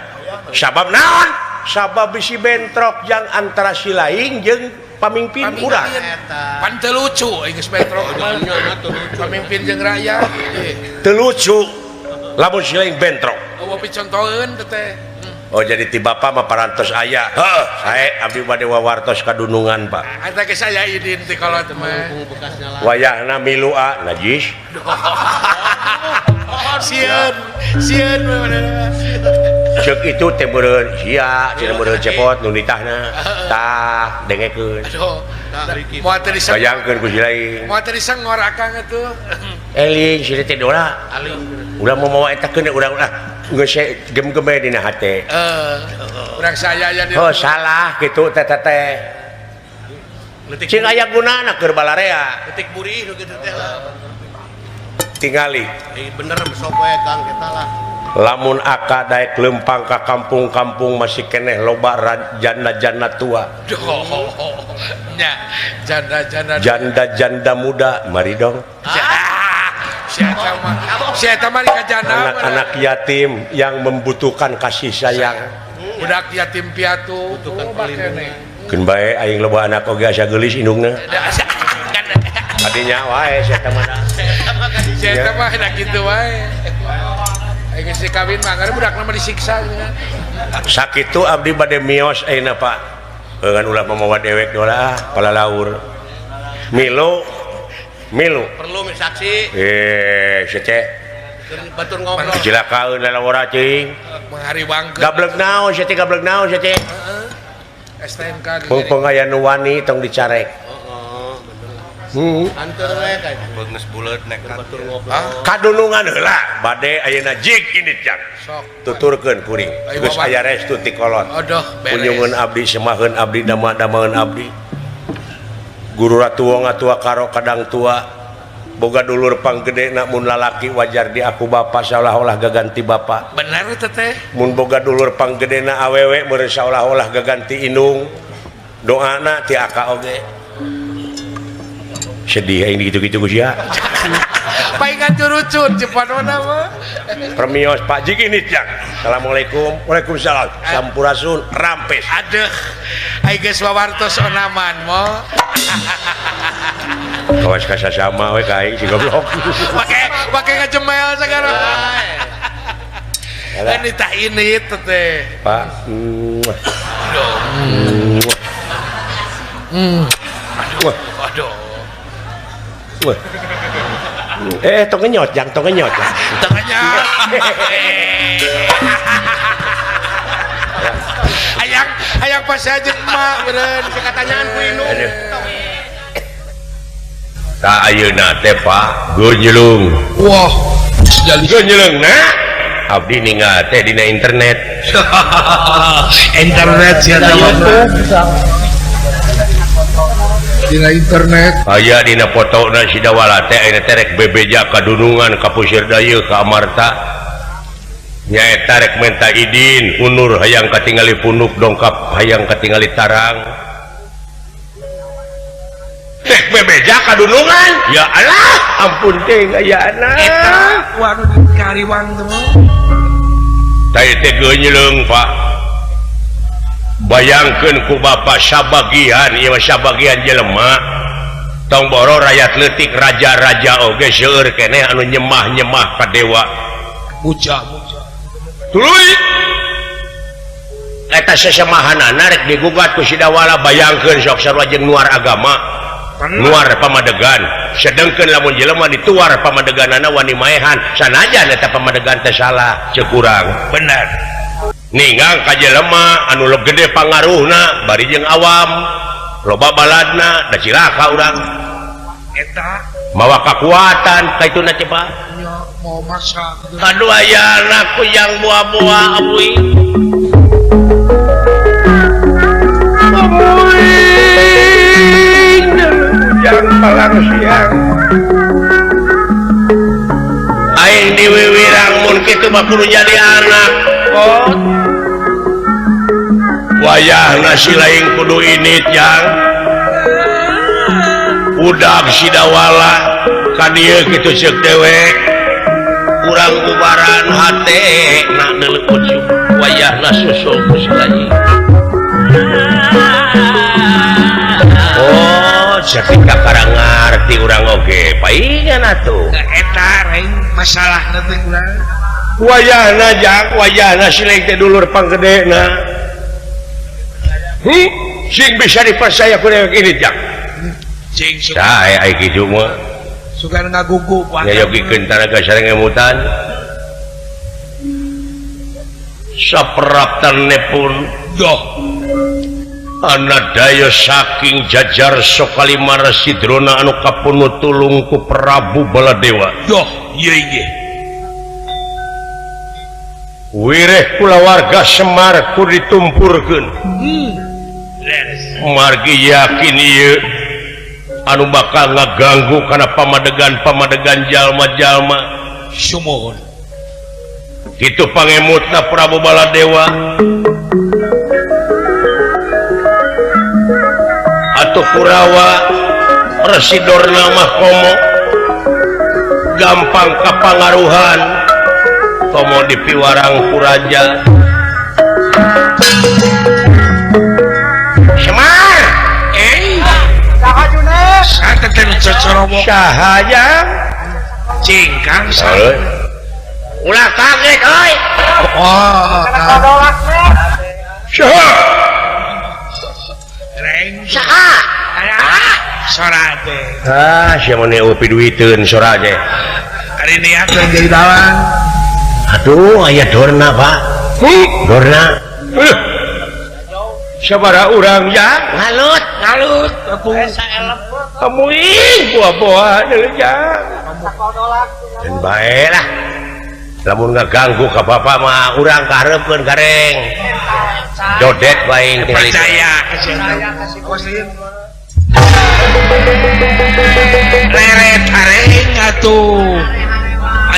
S1: sabab naon sabab bisi bentrok yang antara silaing jeung pamimpin urang
S2: Pan teu lucu geus metro. Pamimpin jeung rakyat.
S1: teu lucu lamun silaing bentrok
S2: Eueuh picontoheun teh.
S1: oh jadi ti bapa mah parantos aya heuh sae abdi bade wawartos kadunungan Pak
S2: Eta ge saya idin ti kolot mah.
S3: Bekasnya lah.
S1: wayahna milua najis
S2: Sieun
S1: ceuk itu teh meureun sia cenah meureun cepot nu nitahna tah dengekeun
S2: Aduh. Moal teu diseng.
S1: bayangkeun ku silaing
S2: Moal teu disengor Akang atuh.
S1: eling si teh dola ulah mau mawa eta keun urang geus gem-geme dina hate
S2: Urang saya ya di.
S1: oh salah kitu teh teh cing aya gunana keur balarea
S3: Detik buri nu kitu teh lah.
S1: tingali
S3: Bener sok we Kang kita lah.
S1: lamun aka daek lempang ka kampung-kampung masih keneh loba janda-janda tua
S2: Nya janda-janda.
S1: janda-janda muda mari dong
S2: Si eta mah ka janda.
S1: anak-anak yatim yang membutuhkan kasih sayang
S2: Budak yatim piatu.
S3: Butuhkan perlindungan.
S1: keun bae aing loba anak oge asa geulis indungna adinya wae si eta mah
S2: Si eta mah da kitu wae. Aing geus kawin mah ngare budak mah disiksa.
S1: sakitu abdi bade mios ayeuna Pak ngan ulah mamawa dewek dola palalaur milu
S3: Perlu saksi.
S1: Sete
S3: Batur ngobrol.
S1: cilakaeun lalawara cing
S2: Menghari bangkeun.
S1: gablek naon sete gablek naon sete
S2: STNK
S1: mumpung aya nu wani tong dicarek
S3: Antar we ka. Beungeus buleut nek batur ngobrol.
S1: kadunungan heula bade ayeuna jig ini jang
S2: sok.
S1: tuturkeun kuring geus aya restu ti kolot
S2: Aduh, beres.
S1: kunjungan abdi semaheun abdi dama-damaeun abdi guru ratuwa ngatua karo kadang tua boga dulur panggede nak mun lalaki wajar di aku bapa seolah-olah gaganti bapa
S2: Bener teh.
S1: mun boga dulur panggedena awewe meureun seolah-olah gaganti indung doana ti aka oge sedih aing gitu-gitu ku sia
S2: Paingan curucun cepanona mah.
S1: permios Pak Jik ini jang assalamualaikum waalaikumsalam sampurasun rampes
S2: Aduh. Ai geus wawartos onaman moh.
S1: kawas kasasama we ka aing si goblok
S2: Pake ngajemel sekarang. Kan ditah ini teh.
S1: Pak
S2: Aduh.
S1: tong ngenyot jang tong ngenyot
S2: Tengahnya nya hayang pas aja emak beren katanyaan ku inu
S1: tak ayeuna teh Pak gonjelung
S2: wah
S1: gonjelung nah abdi ningal teh dina internet
S2: internet sia dina internet
S1: aya dina fotona si Dawala teh ayeuna teh rek bebeja kadunungan ka Pusir Daya ka Amarta nyaeta rek menta idin unur hayang katingali punuk dongkap hayang katingali tarang rek bebeja kadunungan ya Allah ampun teh ayana
S2: eta waduh kariwang teh
S1: teh teh geunyeulung Pak bayangkeun ku Bapak sabagian ieu sabagian jelema tong boro rakyat leutik raja-raja oge seueur keneh anu nyemah-nyemah ka dewa
S2: muja
S1: tuluy eta sesemahanana rek digugat ku si Dawala bayangkeun sok sarua jeung nuar agama nuar pamadegan sedengkeun lamun jelema dituar pamadeganana wani maehan sanajan eta pamadegan teh salah ceuk urang bener ninggang ka jelema anu gede pangaruhna bari jeung awam loba baladna da cilaka urang
S2: eta
S1: mawa kakuatan kaituna teh Pak
S2: nya mau masak
S1: aduh aya anakku yang buah-buah abuy yang palang siang aing diwiwirang mun kitu mah kudu jadi anak kok wayahna si laing kudu init yang udah si Dawala ka dieu kitu ceuk dewe urang bubaran hate na deuleu ucuk wayahna susul ku si laing seketika karang ngarti urang oge paingan atuh
S2: eta reng masalahna teh urang
S1: wayahna jak wayahna si laing teh dulur panggedena sing bisa dipercaya ku dewek ini jak
S2: cing
S1: sae ai kitu mah
S2: sugan ngagugu
S1: nyayogikeun tanaga sareng emutan saperaptane pun doh anak daya saking jajar Sokalimara Sidrona anu kapenuh tulung ku Prabu Baladewa
S2: doh ieu ieu
S1: wireh kulawarga Semar ku ditumpurkeun margi yakin ieu anu bakal ngaganggu kana pamadegan jalma-jalma
S2: sumuhun
S1: kitu pangemutna Prabu Baladewa atuh Kurawa residorna mah komo gampang kapangaruhan komo dipiwarang ku raja Semar
S2: sateten cocorobo
S1: sahaya
S2: cingkang
S1: ulah kaget euy
S2: oh
S1: saha
S2: reng
S1: saha
S2: sora teh
S1: sia mah neupi duiteun sora teh
S2: ari niatkeun jadi dalang
S1: aduh aya dorna Pak dorna sabaraha urang ya ngalut kamu buah-buah deui ya dan bae lah lamun ngaganggu ka Bapak mah urang kahareupeun gareng dodet bae
S2: percaya leret areng atuh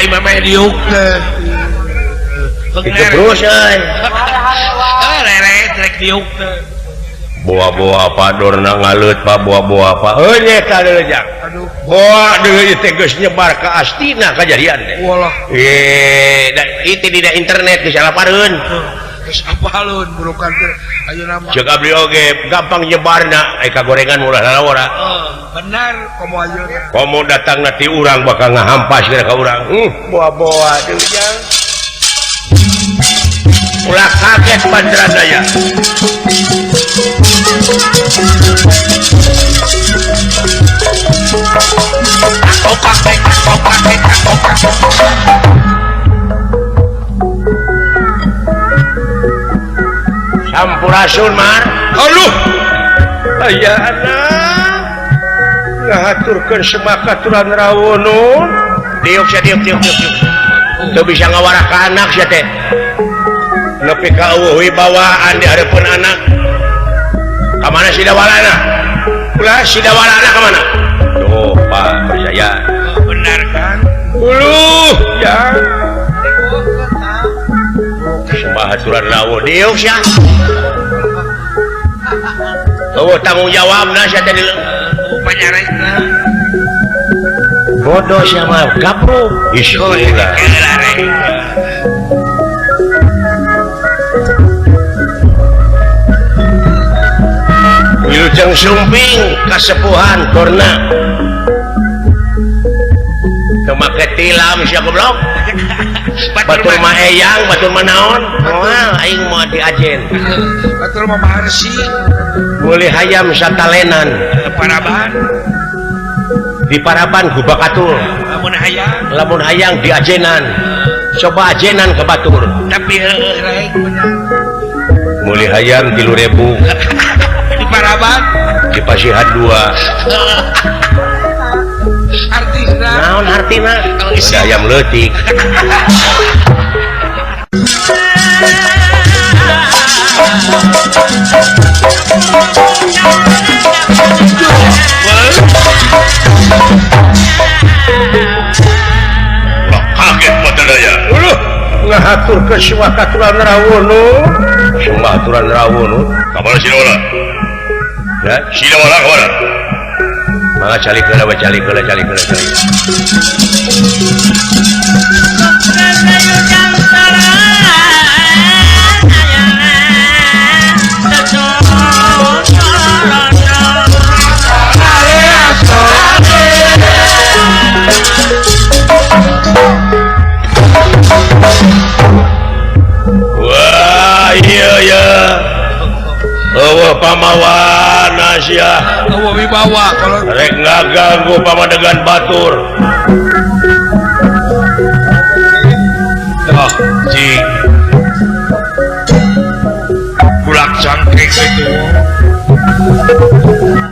S2: ai mah mediuk teh
S1: itu terus euy
S2: leret rek diuk teh
S1: buah-buah apa dorna ngalut Pak buah-buah apa nyeta deui jak buah deui teh geus nyebar ka astina kajadian teh
S2: walah
S1: itu di internet geus alapareun
S2: geus apalun burukan teh ayeuna mah
S1: ceuk abdi oge gampang nyebarna kagorengan ulah lalawara
S2: benar komo ayeuna
S1: komo datangna ti urang bakal ngahampas ka urang buah-buah deui jak ulah kaget Pandradaya Sampurasun Mar.
S2: Aduh.
S1: Aya anak ngahaturkeun semakaturan rawuh diuk teu bisa ngawarah ka anak sia teh nepi ka eueuh wibawaan di hareupeun anak ka mana si dawalana ulah si dawalana ka mana tuh Pak percaya
S2: Benar kan?
S1: ya semakaturan rawuh diuk sia tanggung jawab nah sia teh
S2: Panyarekna.
S1: bodoh sama gapro bismillah wilujeng sumping kasepuhan korna teu make tilam sia goblok batur mah eyang batur mah naon moal aing moal diajen
S2: Batur mah maharsi.
S1: boleh hayam satalenan
S2: Paraban.
S1: di Paraban ku bakatul lamun hayang di ajenan coba ajenan ke batur
S2: Tapi rek
S1: mulai hayam 3.000
S2: di Paraban
S1: di Pasihan 2
S2: artisna.
S1: naon artina udah ayam leutik
S3: Kaget padahal
S1: ngahatur ke semakaturan rawuh semakaturan rawuh
S3: kamana si Dawala
S1: ya
S3: si Dawala kamana
S1: mangga calikeula we calikeula wah iya ya eueuh pamawana sia
S2: Eueuh wibawa kalau
S1: rek ngaganggu pamadegan batur
S2: cing. Bulak cangkrik itu.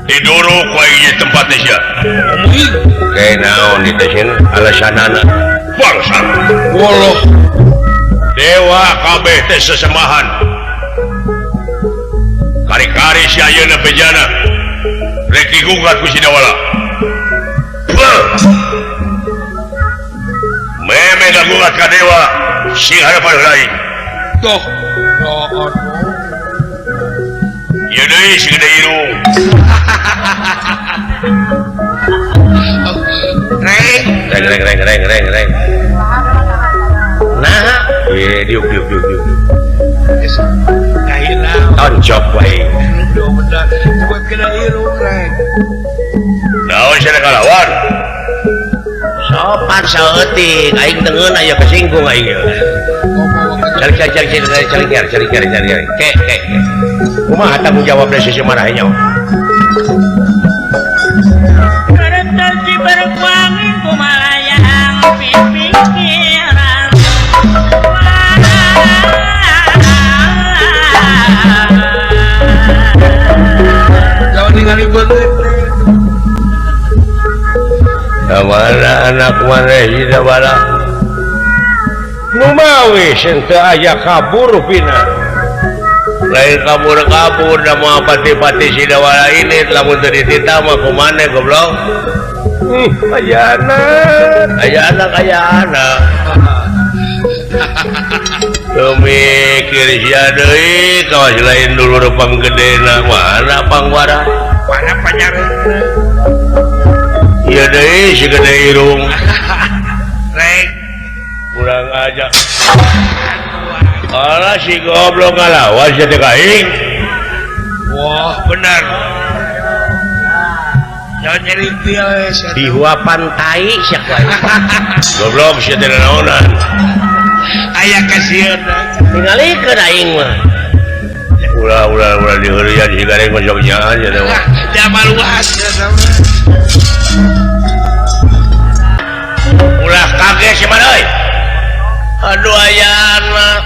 S3: diduruk wae ieu tempatnya sia
S2: Ngomongin.
S1: kayak naon itu sih alasanana
S3: bangsa
S2: Woloh.
S3: dewa kabeh teh sesemahan kari-kari si ayeuna bejana rek digugat ku si Dawala meme ngagugat ka dewa si harapan lain
S2: Tuh. Oh,
S3: ieu deui si gede irung
S2: Rek.
S1: nah diuk
S2: Kahina.
S1: toncok wae
S2: Udah benar. Buat kena irung rek.
S3: naon sia kalawan
S1: sopan saeutik aing tengeun aya kesinggung aing ge cari ke kumaha tanggung jawab dari sisi marahnya
S4: Bertasi berkuangin kumalayang pipikiran
S2: Jangan ningali bener.
S1: Dawala anak mana si Dawala numawi sente aya kabur pina lain kabur dah mau pati-pati si Dawala ini lamun tadi ditita mah kumane goblok aya anak mikir sia deui kawas lain dulu repang gedena mana pangwara
S2: Mana panyarekna.
S1: ieu deui si gede irung
S2: Rek.
S1: kurang aja alah si goblok ngalawan sia teh kaing
S2: Wah, benar. Jangan nyari dia
S1: dihuapan tai sia kaing goblok sia teh naonan
S2: Aya kasihan.
S1: tingalikeun aing mah ulah diheureuyan si gareng masuk nyaan sia teh mah
S2: Jamal luas ya sama.
S1: ulah kaget si mana euy aduh ayaan mah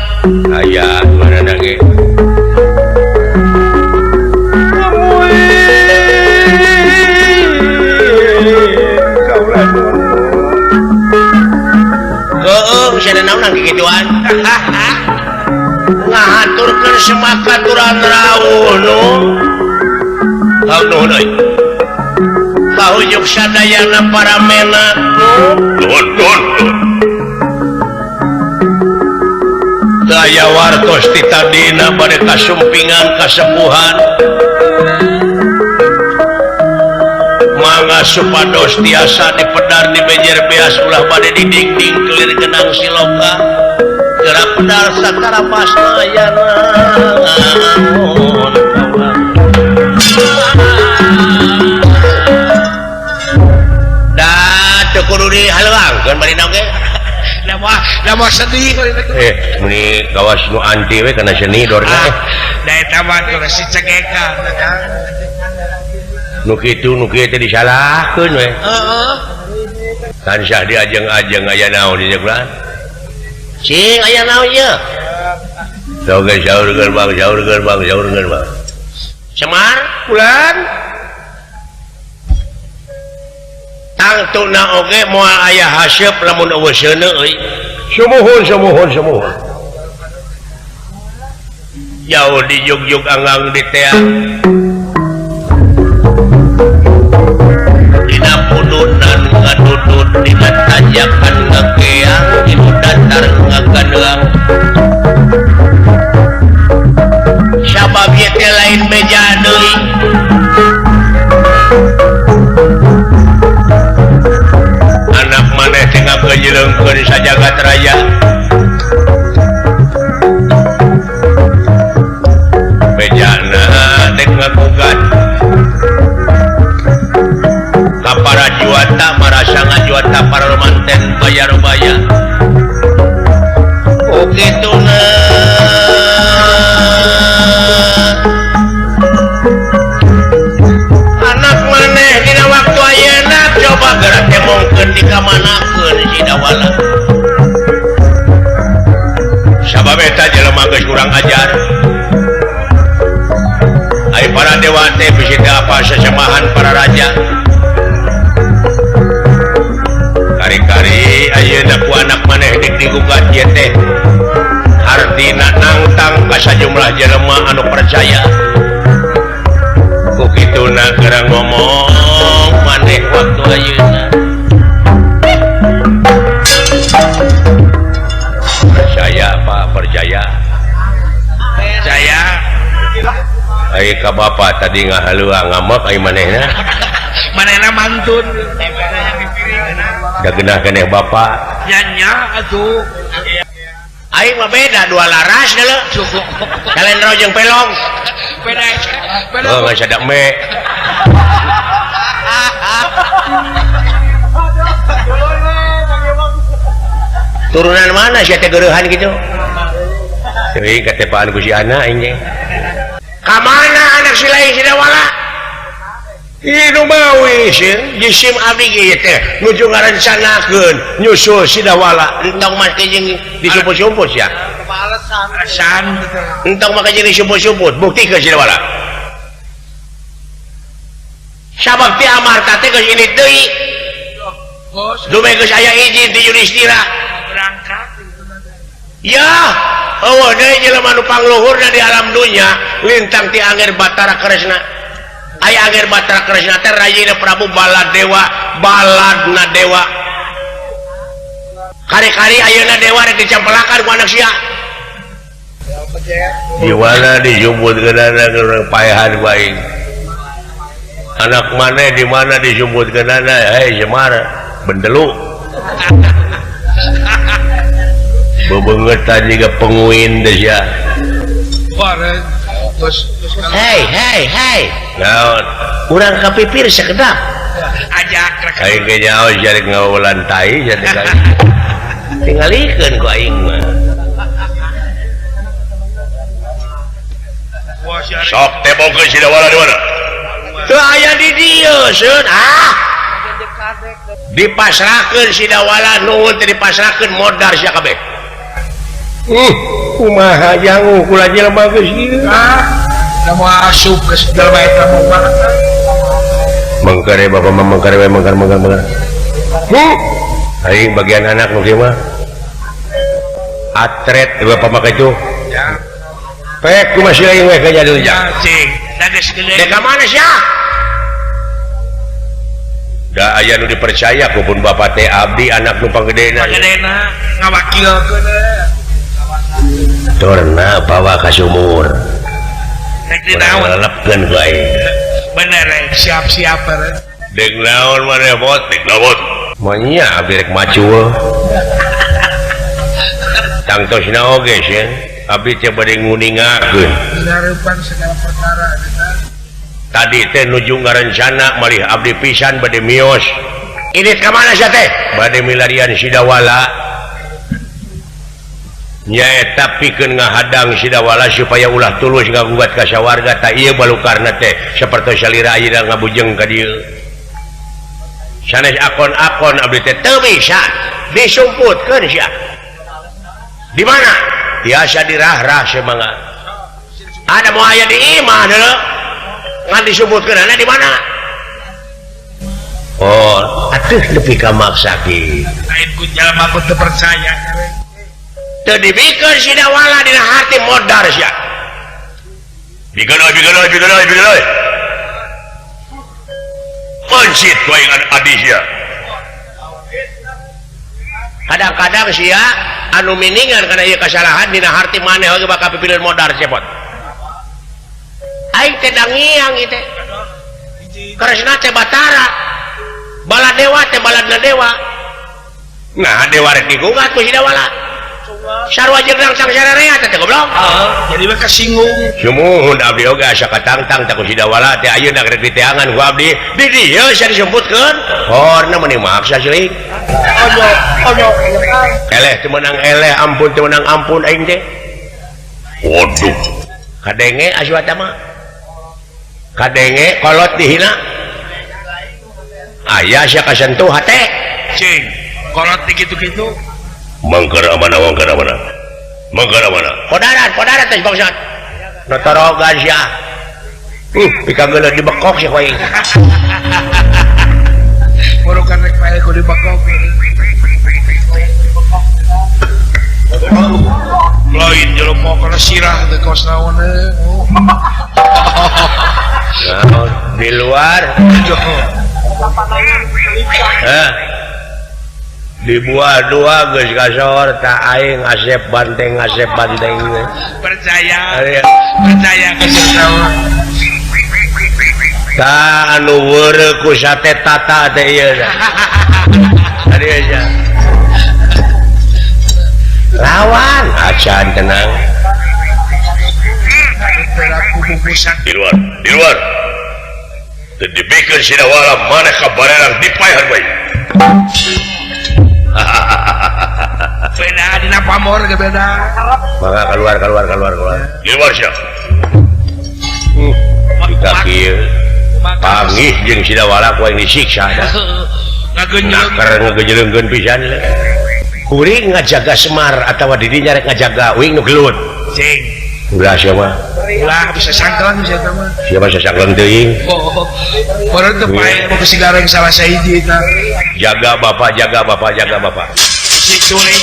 S1: ayaan mana lagi bisa naon gituan ngaturkeun semakaturan rawuh nu kahujuk sadayana para mena
S3: Nuhun.
S1: daya wartos titadina bade kasumpingan kasepuhan mangga supados tiasa dipedar di bejer beas ulah bade didingding kelir genang siloka gerak pedar sakara pasna ayana dah kudu dihalangkeun bari naon ge
S2: Lama sedih
S1: meni gawas nu anti we kana seni dorna
S2: da eta mah si cegeka
S1: nu kitu nu kieu teh disalahkeun we kan sah diajeng-ajeng aya naon di jalan cing aya naon ieu soge saurkeun bang Semar Bulan tangtuna oge moal aya haseup lamun eueuh seuneu euy sumuhun jauh di yug anggang di teang dina pudunan ngadudut dina tajakan ngakeang dina datar ngagadeang sabab ieu teh lain beja deui anak maneh teh ngageulengkeun sajagat raya bejana dek ngagugat ka para juata marasa ngajuata para romanten bayar-baya kituna anak maneh dina waktu ayeuna coba gerak temongkeun di kamanakeun si dawala sabab eta jelema geus kurang ajar ai para dewa teh bisi teh apa sesamahan para raja kari-kari ayeuna ku anak maneh dik digugat ieu teh artina nangtang ka sajumlah jelema anu percaya ku kituna geura ngomong maneh waktu ayeuna percaya Pak percaya ai ka bapa tadi ngahaluang ngamak ai manehna
S2: mantun
S1: da geunah keneh bapa
S2: nya atuh
S1: ai mah beda dua laras deuleu kalendro jeung pelong
S2: beda
S1: oh geus ada me turunan mana sia teh geurehan kitu teuing katepaan ku si anak aing teh ka mana anak si lain si dawala ieu mawi jisim abdi ge teh nuju ngarencanakeun nyusul si dawala entong mah jeung disumput-sumput sia
S2: alasan
S1: entong mah jeung disumput-sumput buktikeun si dawala sabab ti amarta teh geus ini deui dume geus aya izin ti Yudhistira
S2: berangkat
S1: ya eueuh deui jelema nu pangluhurna di alam dunya lintang ti Angger Batara Kresna aya Angger Batara Kresna teh rayina Prabu Baladna dewa kari-kari ayeuna dewa rek dicampelakan ku anak sia di mana disumputkeun anak paehan ku aing anak maneh di mana disumputkeun anak hei Semar bendelu bebengetan juga penguin deh ya hei naon urang kapipir sakedap
S2: ajak
S1: aing ge nyaho jarek ngawulan tai jadi kali tingalikeun ku aing mah sok tebokeun si dawala di mana teu aya di dieu seun dipasrahkeun si dawala nuhun teh dipasrahkeun modar sia kabeh kumaha jangu kula jelema geus ieu
S2: mau asup ke segala eta mah
S1: mengkare bapak mengkare we mengkar aing bagian anak nu kieu mah atret pemakai itu
S2: Ya.
S1: pek ku masih lain we kayaknya dulu
S2: Ya, cing. Dages gede.
S1: dek mana sih da aya nu dipercaya ku pun bapak teh abdi anak nu panggedena
S2: Pagedena ngawakilkeun.
S1: turna bawa ka sumur
S2: Nek dinaon.
S1: lelepkeun ku aing
S2: Bener, siap-siap bener.
S1: dek naon mane bot dek naon manya abdi rek macul tangtosna oge sih abdi teh bade nguningakeun
S2: Dilarupan segala perkara eta.
S1: tadi teh nuju ngarencana malih abdi pisan bade mios ini ka mana sia teh bade milarian Sidawala nyaeta pikeun ngahadang Sidawala supaya ulah tulus ngagugat ka sawarga ta ieu balukarna teh sapertos salira ayeuna ngabujeng ka dieu sanes akon-akon abdi teh teu bisa disumputkeun sia di mana biasa dirah-rah semangga ada mau aya di imah dulu ngan disebutkeun ana di mana oh atuh lebih ka maksa ki
S2: Lain ku jalma ku teu percaya.
S1: teu dibikeun Sidawala dina hati modar sia bikeun euy pancit ku aing adi sia kadang-kadang sia anu miningan kana ieu kasalahan dina harti maneh oge bakal pipilin modar cepot aing teh dangiang ieu teh karesna teh batara baladewa teh baladna dewa nah dewa rek digugat ku Sidawala sarua jeung rangsang sararea teh goblok
S2: Jadi mah kasinggung.
S1: sumuhun abdi oge asa katangtang tak ku Sidawala teh ayeuna rek diteangan ku abdi di dieu sia disebutkeun horna meuni maksa seuing eleh teu meunang eleh ampun teu meunang ampun aing teh waduh kadenge aswata mah kadenge kolot dihina aya sia kasentuh hate
S2: Cing. Kolot gitu-gitu.
S1: mangkara mana kodaran teh bangsat notorogan sia pikageuleuh dibekok sia ku aing
S2: Murukan rek pae ku dibekok. Lain jelema kana sirah teh kos naon
S1: nah, di luar di buah dua geus kasor tak aing asep banteng
S2: percaya
S1: Aya.
S2: percaya ke sirah.
S1: ta anu weureu ku sate tata teh ieu tadi aja lawan acan tenang
S2: Perilaku bungkusan.
S3: di luar teu dibikeun Sidawala maneh ka barerang dipayar bae
S2: Beda dina pamor ge beda.
S1: maka keluar
S3: di luar sia
S1: kita kieu pangih jeung Sidawala ku aing disiksa
S2: Ngagenyeng.
S1: nakar ngagejeleungkeun pisan kuring ngajaga Semar atawa dirinya rek ngajaga uing nu gelut
S2: Cing.
S1: ulah sia mah
S2: Ulah bisa sangkelan bisa eta mah.
S1: siapa sasangkeun teuing
S2: Oh. Baru teu pae mau kesigareng salah sahiji eta.
S1: jaga bapak
S2: Si curing.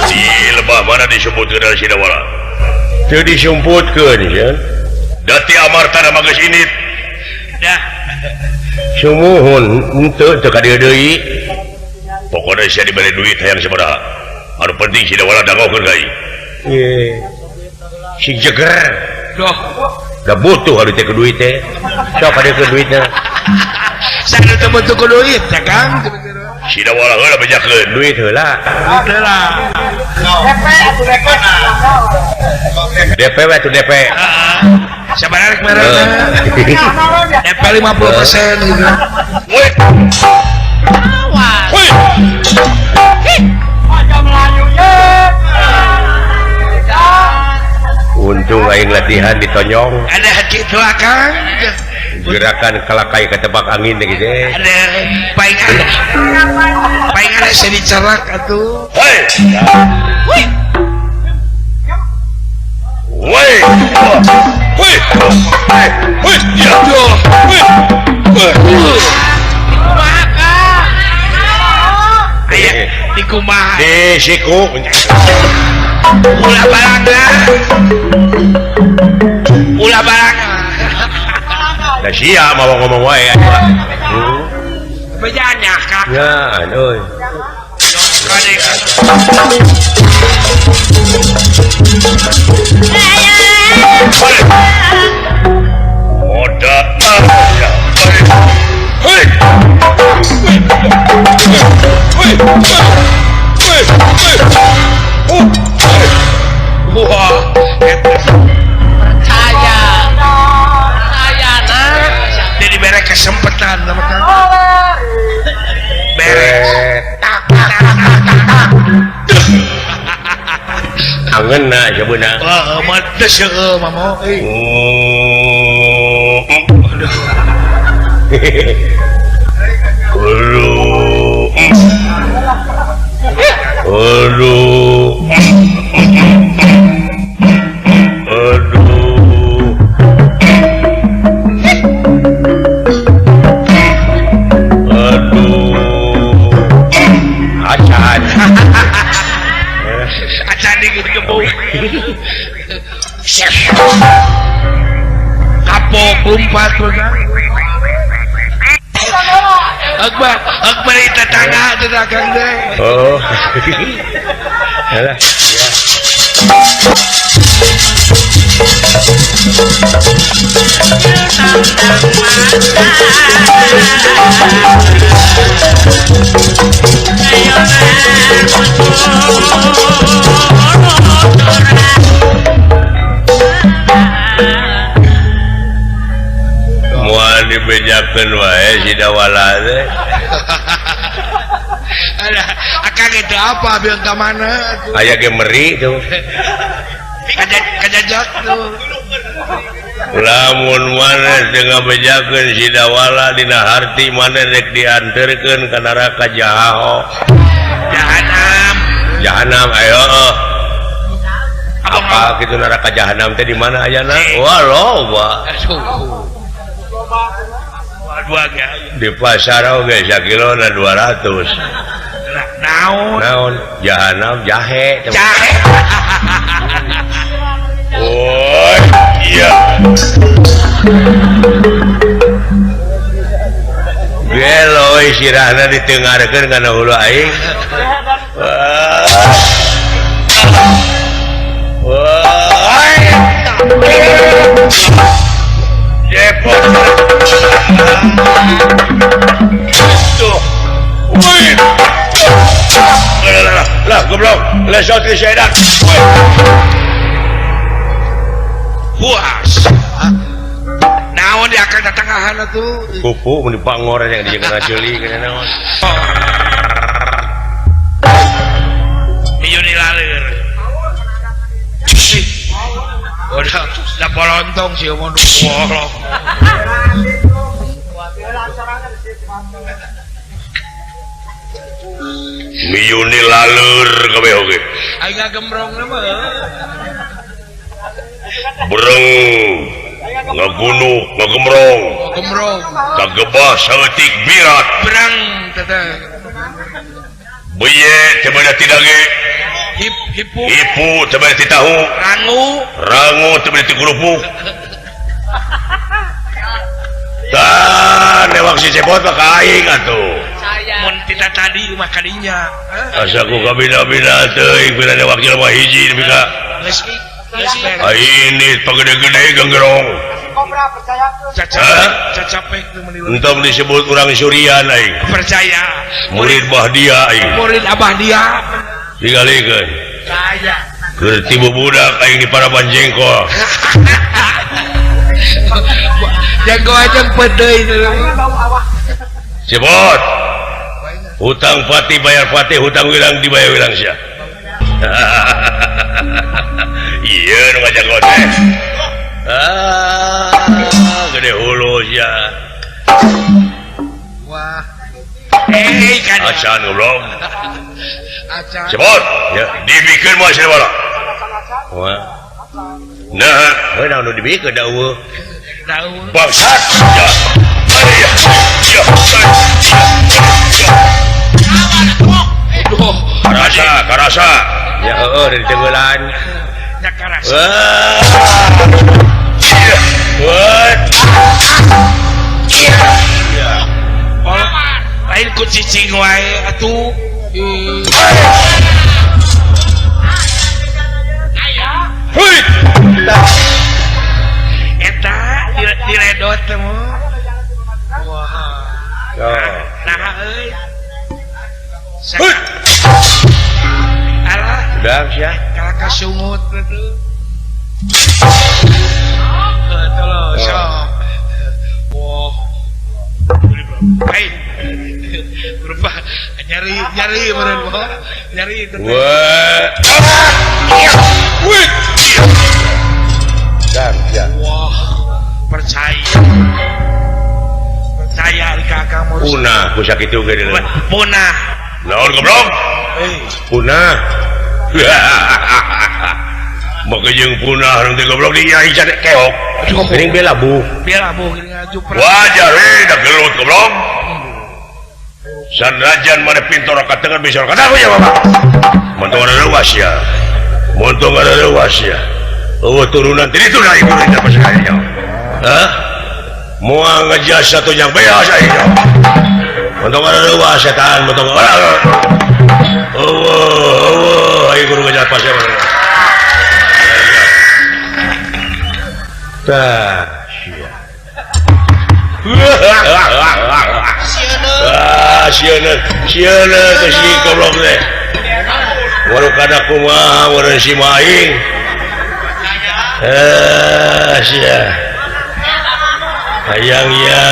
S3: di lebah mana disebutkeun dari Sidawala
S1: teu disumputkeun sia
S3: dati amartana mah geus init
S2: Dah.
S1: sumuhun henteu teu ka dieu deui
S3: pokona sia dibere duit hayang sabaraha anu penting Sidawala dangokeun ka ieu
S1: si jeger
S2: Doh.
S1: da butuh anu teh ku duit teh sok ka dieu ke duitna
S2: Sana teu butuh ku duit ya Kang.
S3: Sidawala heula bejakeun
S1: duit heula
S2: Itu lah.
S1: DP we tu DP
S2: Sabar rek mereka. DP 50% gitu.
S3: woi woi
S1: untung aing latihan ditonyong
S2: Ada gitu Kang.
S1: gerakan kalakai ke tebak angin gitu
S2: Ada paling ada saya dicerak atuh.
S3: woi woi woi
S2: kumaha
S3: di siku
S2: ulah barangna
S3: da sia mau ngomong wae
S2: bejanya kak
S3: ya euy moda
S2: wah saya jadi bere kesempatan sama kamu beres
S3: angeunna sebeuna
S2: mah seueuh mamo acan dikebuk kapok lompat Akbar itu tetangga deh.
S3: Oh. Alah, mual dibejakeun wae si dawala teh.
S2: Ada akang itu apa biang ke mana?
S3: Aya ge meri tuh.
S2: Kajajak tuh.
S3: Lamun maneh teu ngabejakeun si dawala dina harti maneh rek dianterkeun ka neraka jahanam ayo. Apa gitu neraka jahanam teh di mana ayana? Wah loba. Di pasar oge sakilona 200. Naon jahanam jahe. Oh iya. Gelo sirahna ditengarkeun kana hulu aing. Jepot. Tuh. Woi. Lah, goblok. Lesot di sedan. Woi.
S2: Puas. Naon dia akan datangahan tuh.
S3: Kupu mun dipangoran yang dijieun ceuli kana naon.
S2: Ieu nilalir. Udah polontong sih mau bolong.
S3: Miyuni laleur kabeh oge.
S2: Aing gembrong mah.
S3: Bereng ngagunuk ngagemrong
S2: Gembrong.
S3: kagebah saeutik birat
S2: Berang teteh.
S3: beye teu beda ti dage
S2: Hipu.
S3: ipu teu beda ti tahu rangu teu beda ti kerupuk tah newak si cepot mah ka aing atuh
S2: Mun tidak tadi mah kadinya.
S3: asa ku kabina-bina teuing pina newak jelema hiji nepi ka ini pagede-gede ganggerong
S2: Cacapek tuh menilu.
S3: entong disebut urang surian aing
S2: Percaya.
S3: murid Bahdia aing
S2: Murid Abah dia.
S3: digalikeun
S2: Saya.
S3: keur tibu budak aing di Paraban Jengkol
S2: Jago aja pedeuy tuh.
S3: Cepot hutang pati bayar pati hutang wilang dibayar wilang sia iya nu ngajago teh gede hulu sia
S2: Wah. Kan.
S3: acan ulom
S2: Acan.
S3: Cepot ya dibikeun moal sia bala wah nah we naon nu dibikeun da eueuh
S2: Daun.
S3: bangsat ya ya ya
S2: Duh,
S3: karasa
S1: ya dari tenggelan
S2: nya karasa lain ku cicing wae atuh eta diredot temu nah euy alah
S1: sedang sia
S2: kalau kasungut itu tolong sok wah baik berubah nyari meren wah nyari itu
S1: sedang sia
S2: wah percaya di kakak murus
S1: punah ku sakitu ge deuleu
S2: punah
S3: naon goblok
S1: punah
S3: maka jeung punah nanti goblok di nyai cade keok
S1: geuning bela bu
S2: biar abu ngaju
S3: wajar da gelut goblok sanrajan mana pintu raka tengah bisa raka tahu ya bapak montong ada luas ya montong ada luas ya turunan tadi itu naik turun apa sekalinya hah mau ngejas satu yang biasa itu montong ada luas ya kan montong ada ayo guru ngejar pasir
S1: tah
S3: siana ke si goblok teh waru kada kumaha waran si maing sia hayang ya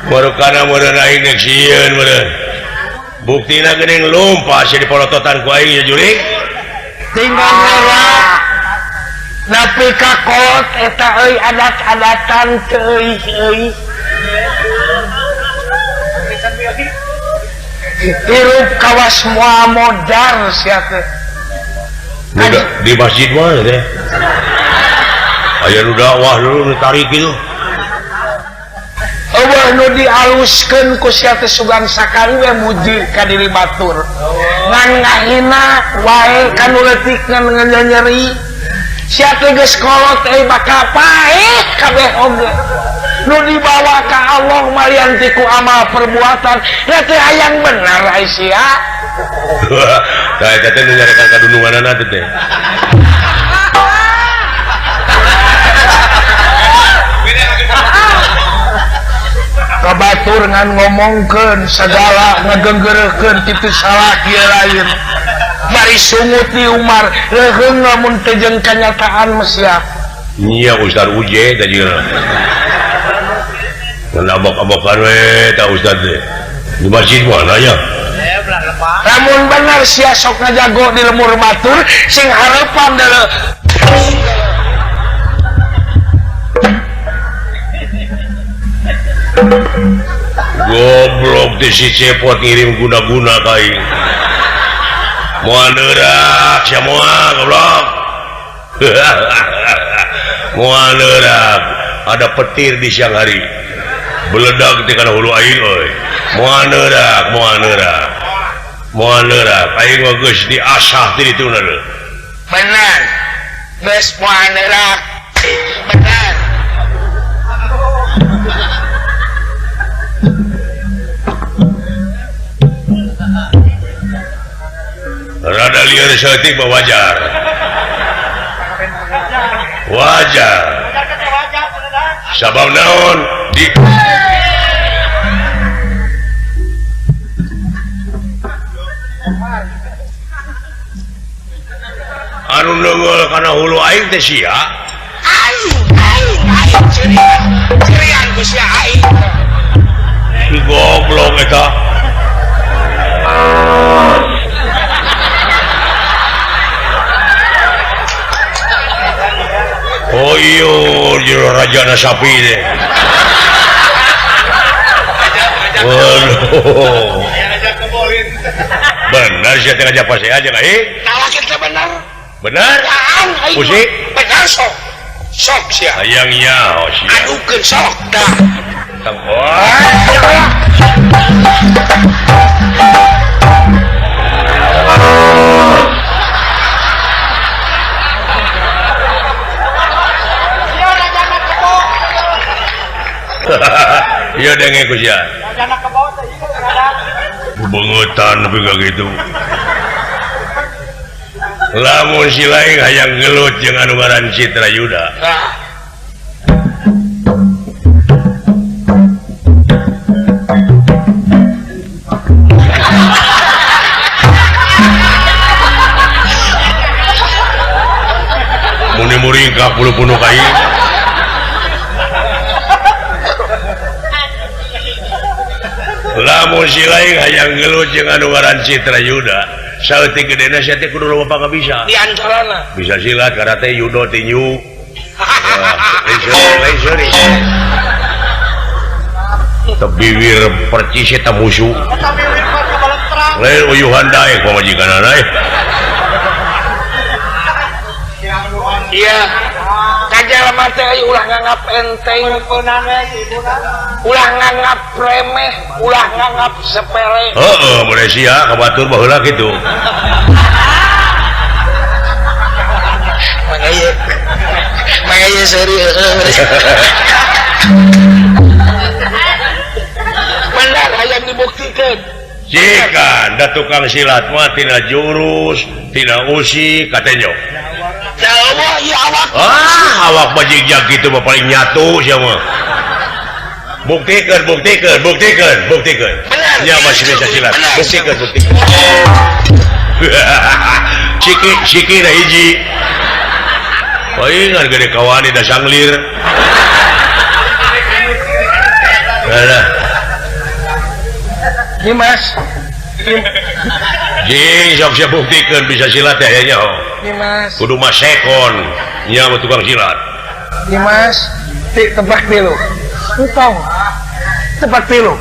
S3: waru kana meureun aing nek sieun meureun buktina geuning lumpa sia dipolototan ku aing ya jurig
S2: tinggal merah napi kakot eta euy adat-adatan teuy euy hirup kawas moal modar sia teh
S3: di masjid mana teh aya nu dakwah dulu nu tarik kitu
S2: eueuh nu dialuskeun ku sia teh sugan sakali we muji ka diri batur ngan ngahina wae kanu leutik ngan nyeri sia teh geus kolot bakal paeh kabeh oge nu dibawa ka Allah malian ti ku amal perbuatan nya teh hayang bener ai sia
S3: tah eta teh nu nyarekan kadununganana teh
S2: kabatur ngan ngomongkeun segala ngagenggeureukeun kitu salah kieu lain bari sungut di Umar leuheung lamun teu jeung kanyataan mesya
S3: nya Ustaz Uje teh jeung nabok-abokan we tah Ustaz teh di masjid mana nya
S2: lamun bener sia sok ngajago di lemur batur sing harepan deuleu
S3: goblok teh si cepot ngirim guna-guna ka aing moal neurak sia moal goblok moal neurak ada petir di siang hari beledak teh kana hulu aing euy moal neurak aing mah geus diasah ti dituna deui
S2: bener geus moal neurak bener
S3: rada liar setik mah wajar sabab naon di anu neunggeul kana hulu aing teh sia aing cerian ku sia aing si goblok eta oh iya jero rajana sapi deh waduh benar sih ngajak pasai aja nggak
S2: tawa kita bener
S3: benar musik
S2: bener sok sia
S3: ayangnya oh sia
S2: adukeun sok dah
S3: tang iya denge ku sia bengetan tapi gak gitu lamun si lain hayang gelut jeung anu ngaran Citra Yuda muni-muni ka puluh-puluh kai lamun si lain hayang gelut jeung anu ngaran Citra Yuda saeutik gedena sia teh kudu loba pangabisa
S2: di antarana
S3: bisa silat karate judo tinju tebibir percis eta musuh lain uyuhan daek pamajikanana
S2: iya kajelema teh ulah nganggap enteng ulah nganggap remeh ulah nganggap sepele
S3: heeh bener sia kabatur baheula kitu
S2: makanya serius benar hayang dibuktikan
S3: jika da tukang silat mah tina jurus tina usi katenyo
S2: Allah ya awak
S3: awak bajigjag gitu mah paling nyatu sia mah buktikan ya masih bisa silat buktikan Ciki na hiji palingan gede kawani da sanglir
S2: Dimas
S3: jing sok siap buktikan bisa silat ya nya
S2: Dimas
S3: kudu mas sekon nya mah tukang silat
S2: Dimas tebak pilu engkau tebak pilu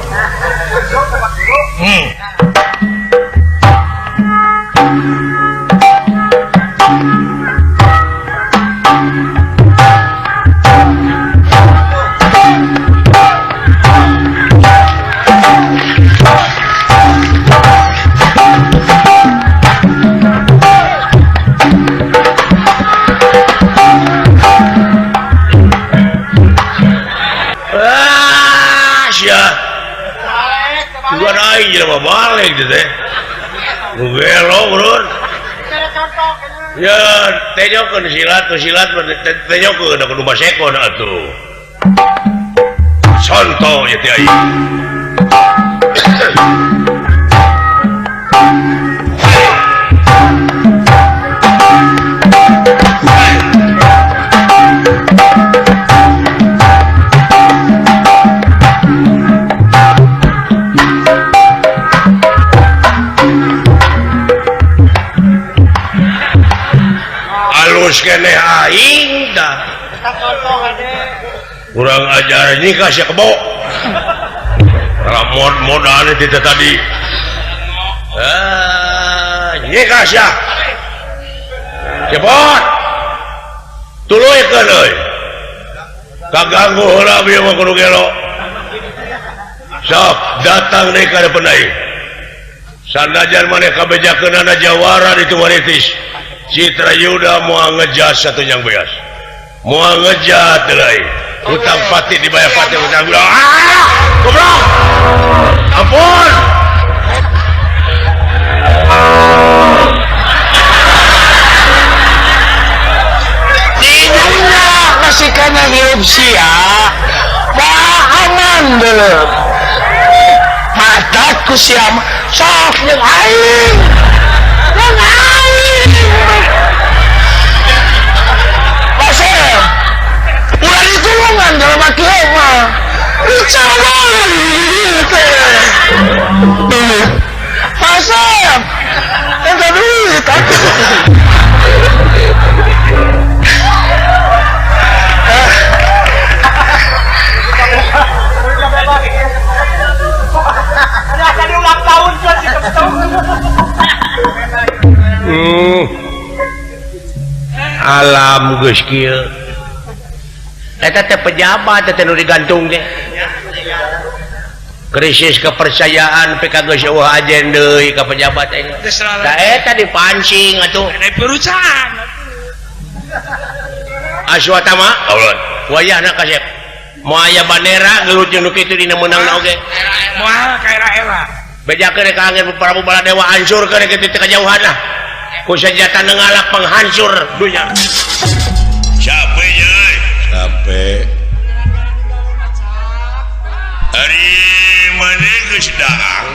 S3: balik teh gelo bro ya tenyokeun silat tenyokeun da kudu masekon atuh contoh ya teh ai kene aing dah kurang ajar nikah sia kebo mod-modan itu tadi nikah sia cepot tuluikeun euy kaganggu heula bieu mah kudu gelo sok datang deui ka depan aing sandajan maneh kabejakeunana jawara di tumaritis Citra Yuda mau ngejas satu yang beas mau ngejat lagi utang pati dibayar pati utang bilang goblok ampun
S2: Inyungnya masih kena hidup sia aman dulu mataku siapa sok yang aing Pasir ulah ditulungan dalam akhir mah dicawan Pasir entah duit
S3: alam geus kieu eta teh pejabat teh nu digantung teh krisis kepercayaan PK geus eueuh ajen deui ka pejabat teh da eta dipancing atuh
S2: perusahaan
S3: aswatama ulun wayahna kasep mau aya bandera gelut jeung nu kitu dina meunangna oge
S2: moal ka era-era
S3: bejakeun ka angin Prabu Baladewa hancur ke kitu teh kajauhanna ku senjata ngalak penghancur dunya capek ye capek hari mana geus daang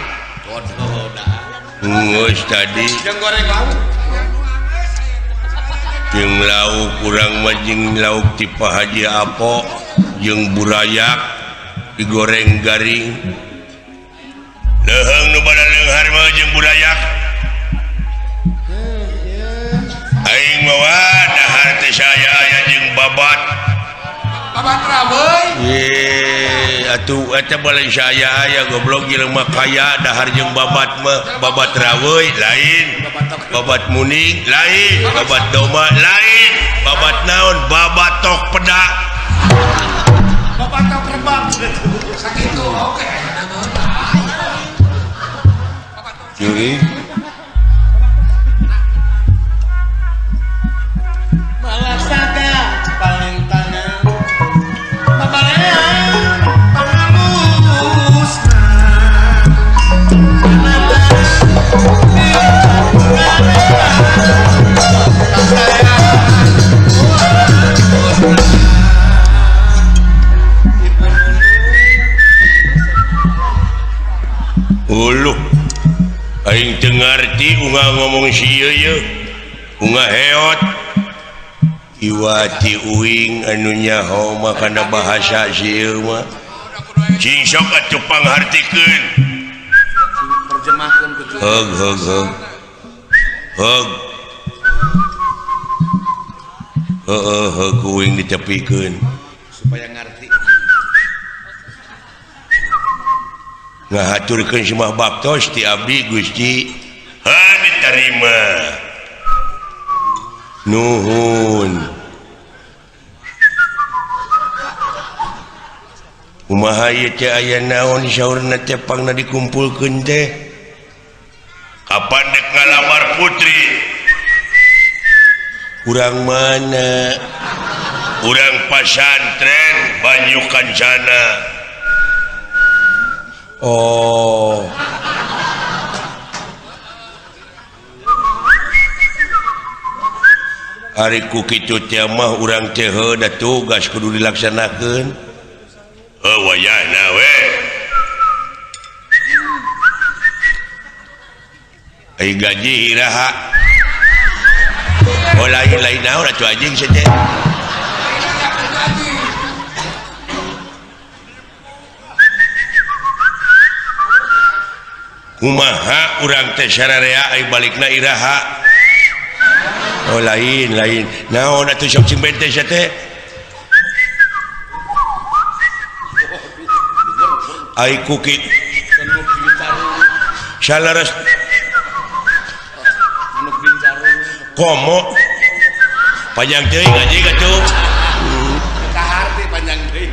S3: geus tadi
S2: jeung goreng lauk
S3: jeung lauk kurang mah jeung lauk ti Pak Haji Apo jeung burayak digoreng garing leheung nu bada leunghar mah jeung burayak aing mah dahar teh saya aya jeung babat
S2: rabeuy
S3: atuh eta balen saya aya goblok jeung mah kaya dahar jeung babat mah babat raweuy lain babat muning lain babat doma lain babat naon babatok peda
S2: babatok rebab sakitu oke
S3: Juri
S2: malasada paling tanah babalean pangalusna
S3: uluh aing teu ngarti ungah ngomong sieu ye ungah heot iwati uing anu nyaho mah kana bahasa sieu mah cing sok atuh panghartikeun
S2: terjemahkeun ku
S3: heug uing ditepikeun
S2: supaya ngarti
S3: ngahaturkeun simah baktos ti abdi Gusti diterima nuhun kumaha ieu teh aya naon saurna teh pangna dikumpulkeun teh kapan dek ngalamar putri urang mana urang pasantren Banyu Kancana oh ari ku kitu teh mah urang teh da tugas kudu dilaksanakeun wayahna we ai gaji iraha lain naon atuh anjing saja kumaha urang teh sararea ai balikna iraha lain naon atuh sok cing bente sia teh ai kuki salaras komo panjang teuing anjing atuh
S2: kahar teh panjang teuing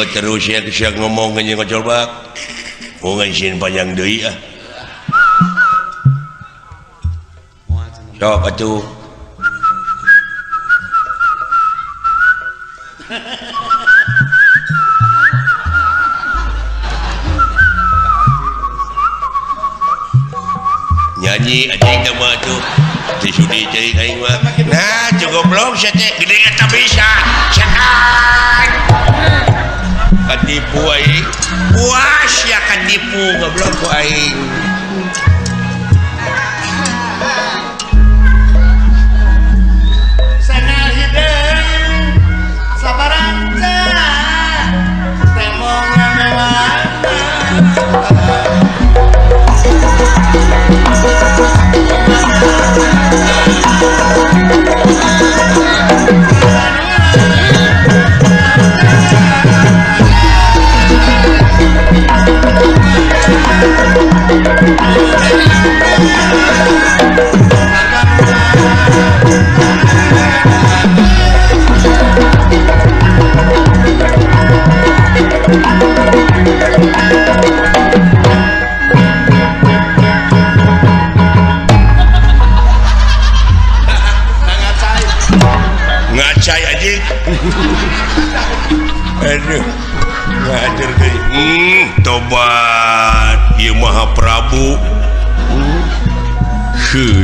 S3: terus ya siang ngomong ke ngocol bak mau ngasihin panjang deui ah sok atuh nyanyi anjing teh mah tuh disudi ceuing aing mah nah cukup belum sia teh gede eta bisa sekan katipu aing puas ya katipu goblok ku aing
S2: sana hideung sabarangca temong mewah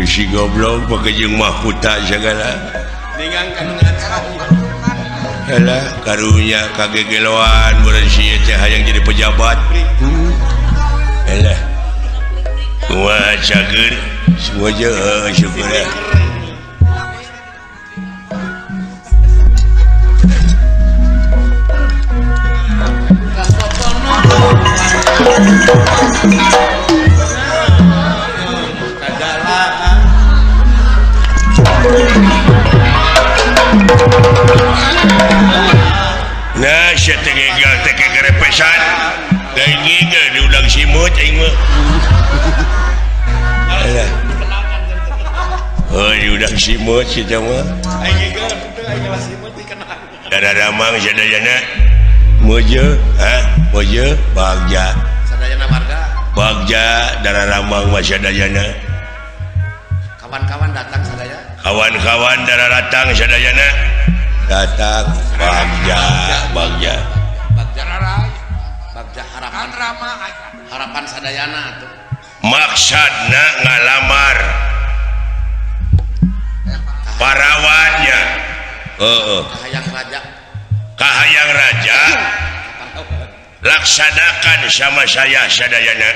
S1: si goblok pakai jeung mahkota segala alah karunya kagegeloan beureun si teh hayang jadi pejabat alah kumaha cageun semua aja syukur ya. Nah, saya tegegal teke gerepesan, dan ngigal diundang simut, aing mah. Alah. Oh, diundang simut sih cuma. Aing ngigal, aing simut dikenal. Daramang sadayana, mojo, mojo, bagja. Sadayana marga. Bagja, daramang sadayana.
S5: Kawan-kawan datang sadaya.
S1: Kawan-kawan datang sadayana. Datang bagja
S5: harapan sadayana tuh
S1: maksudna ngalamar parawannya kahayang raja laksanakan sama saya sadayana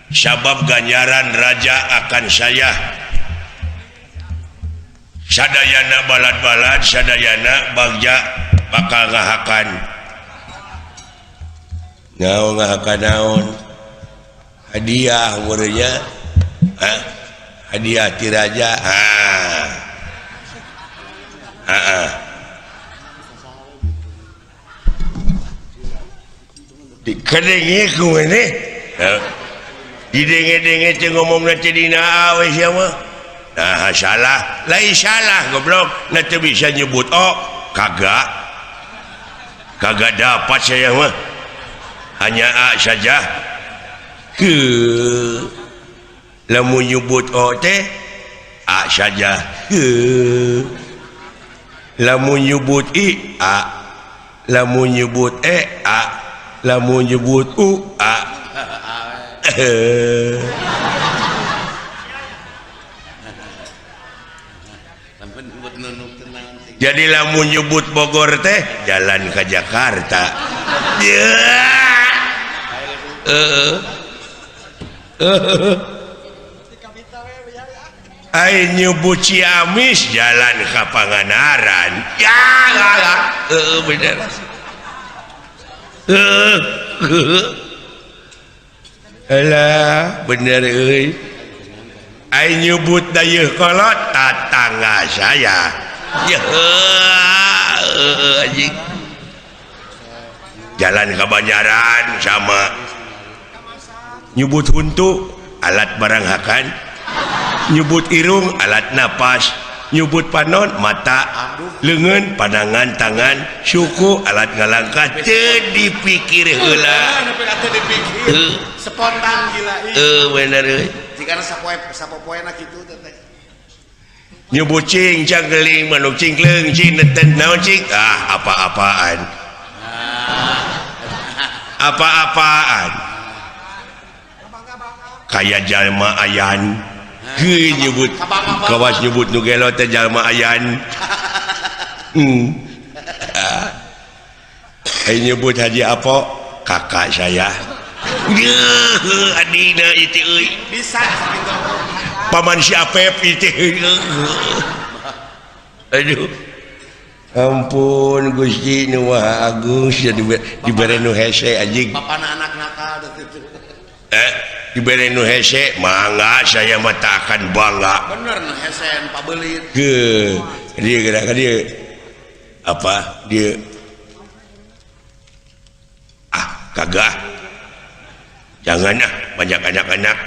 S1: sabab ganjaran raja akan saya sadayana balad-balad sadayana bagja bakal ngahakan naon hadiah umurnya hadiah ti raja dikendengi ku ini didenge-denge teh ngomongna teh dina we sia mah. Nah, salah, lain salah goblok. Nanti bisa nyebut kagak dapat saya mah. Hanya A saja. Lamun nyebut teh A saja. Lamun nyebut I A. Lamun nyebut A. Lamun nyebut U A. Jadi lamun nyebut Bogor teh jalan ke Jakarta. Ai nyebut Ciamis jalan ke Pangandaran. Bener. Alah, bener euy. Ai nyebut Dayeuh Kolot tatangga saya. Ya, anjing. Jalan ke Banjaran sama nyebut huntu alat barang hakan, nyebut irung alat napas, nyebut panon mata, leungeun pandangan tangan, suku alat ngalangkah teu dipikir heula.
S5: Spontan gila.
S1: Bener euy.
S5: Jika sapoe-poena kitu teh.
S1: Nyebut cing canggeling manuk cingkleng cing neten naon cing apa-apaan kayak jalma ayan nyebut kawas nyebut nugelo teh jalma ayan nyebut Haji Apo kakak saya adina itu
S5: bisa
S1: paman si Apep itu. Aduh. Ampun Gusti nu Maha Agung dibere nu hese anjing.
S5: Bapana anak nakal itu.
S1: Dibere nu hese mangga saya mah tak akan bangga.
S5: Bener nu hese pabeulit.
S1: Dia gerak dia apa? Dia kagak. Jangan banyak anak-anak.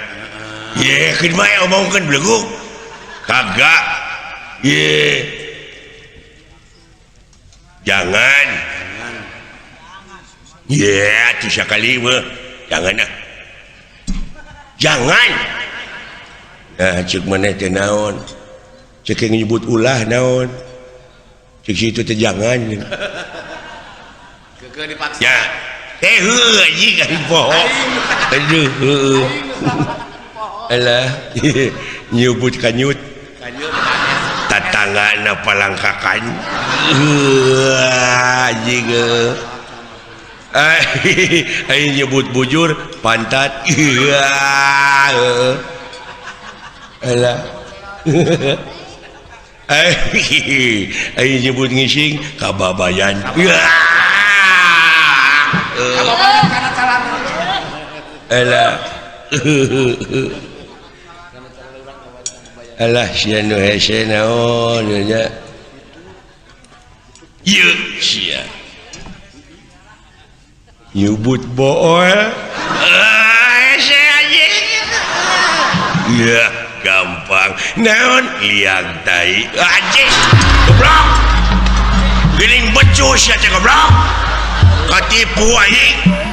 S1: Kan mah omongkeun beleguk. Kagak. Jangan. Itu sekali mah. Jangan. Jangan. Nah, cek maneh teh naon? Cek nyebut ulah naon? Cek situ teh jangan.
S5: Keukeun dipaksa.
S1: Ya. Anjing ari poho. Aduh. alah nyebut kanyut
S5: Kanyut
S1: tatangana palangkakan anjing ai nyebut bujur pantat alah ai nyebut ngising kababayan
S5: karena calon
S1: alah alah sia nu hese naon nya ieu sia nyebut bool hese anjing ya gampang naon liang tai anjing goblok geuning becus ya teh goblok katipu anjing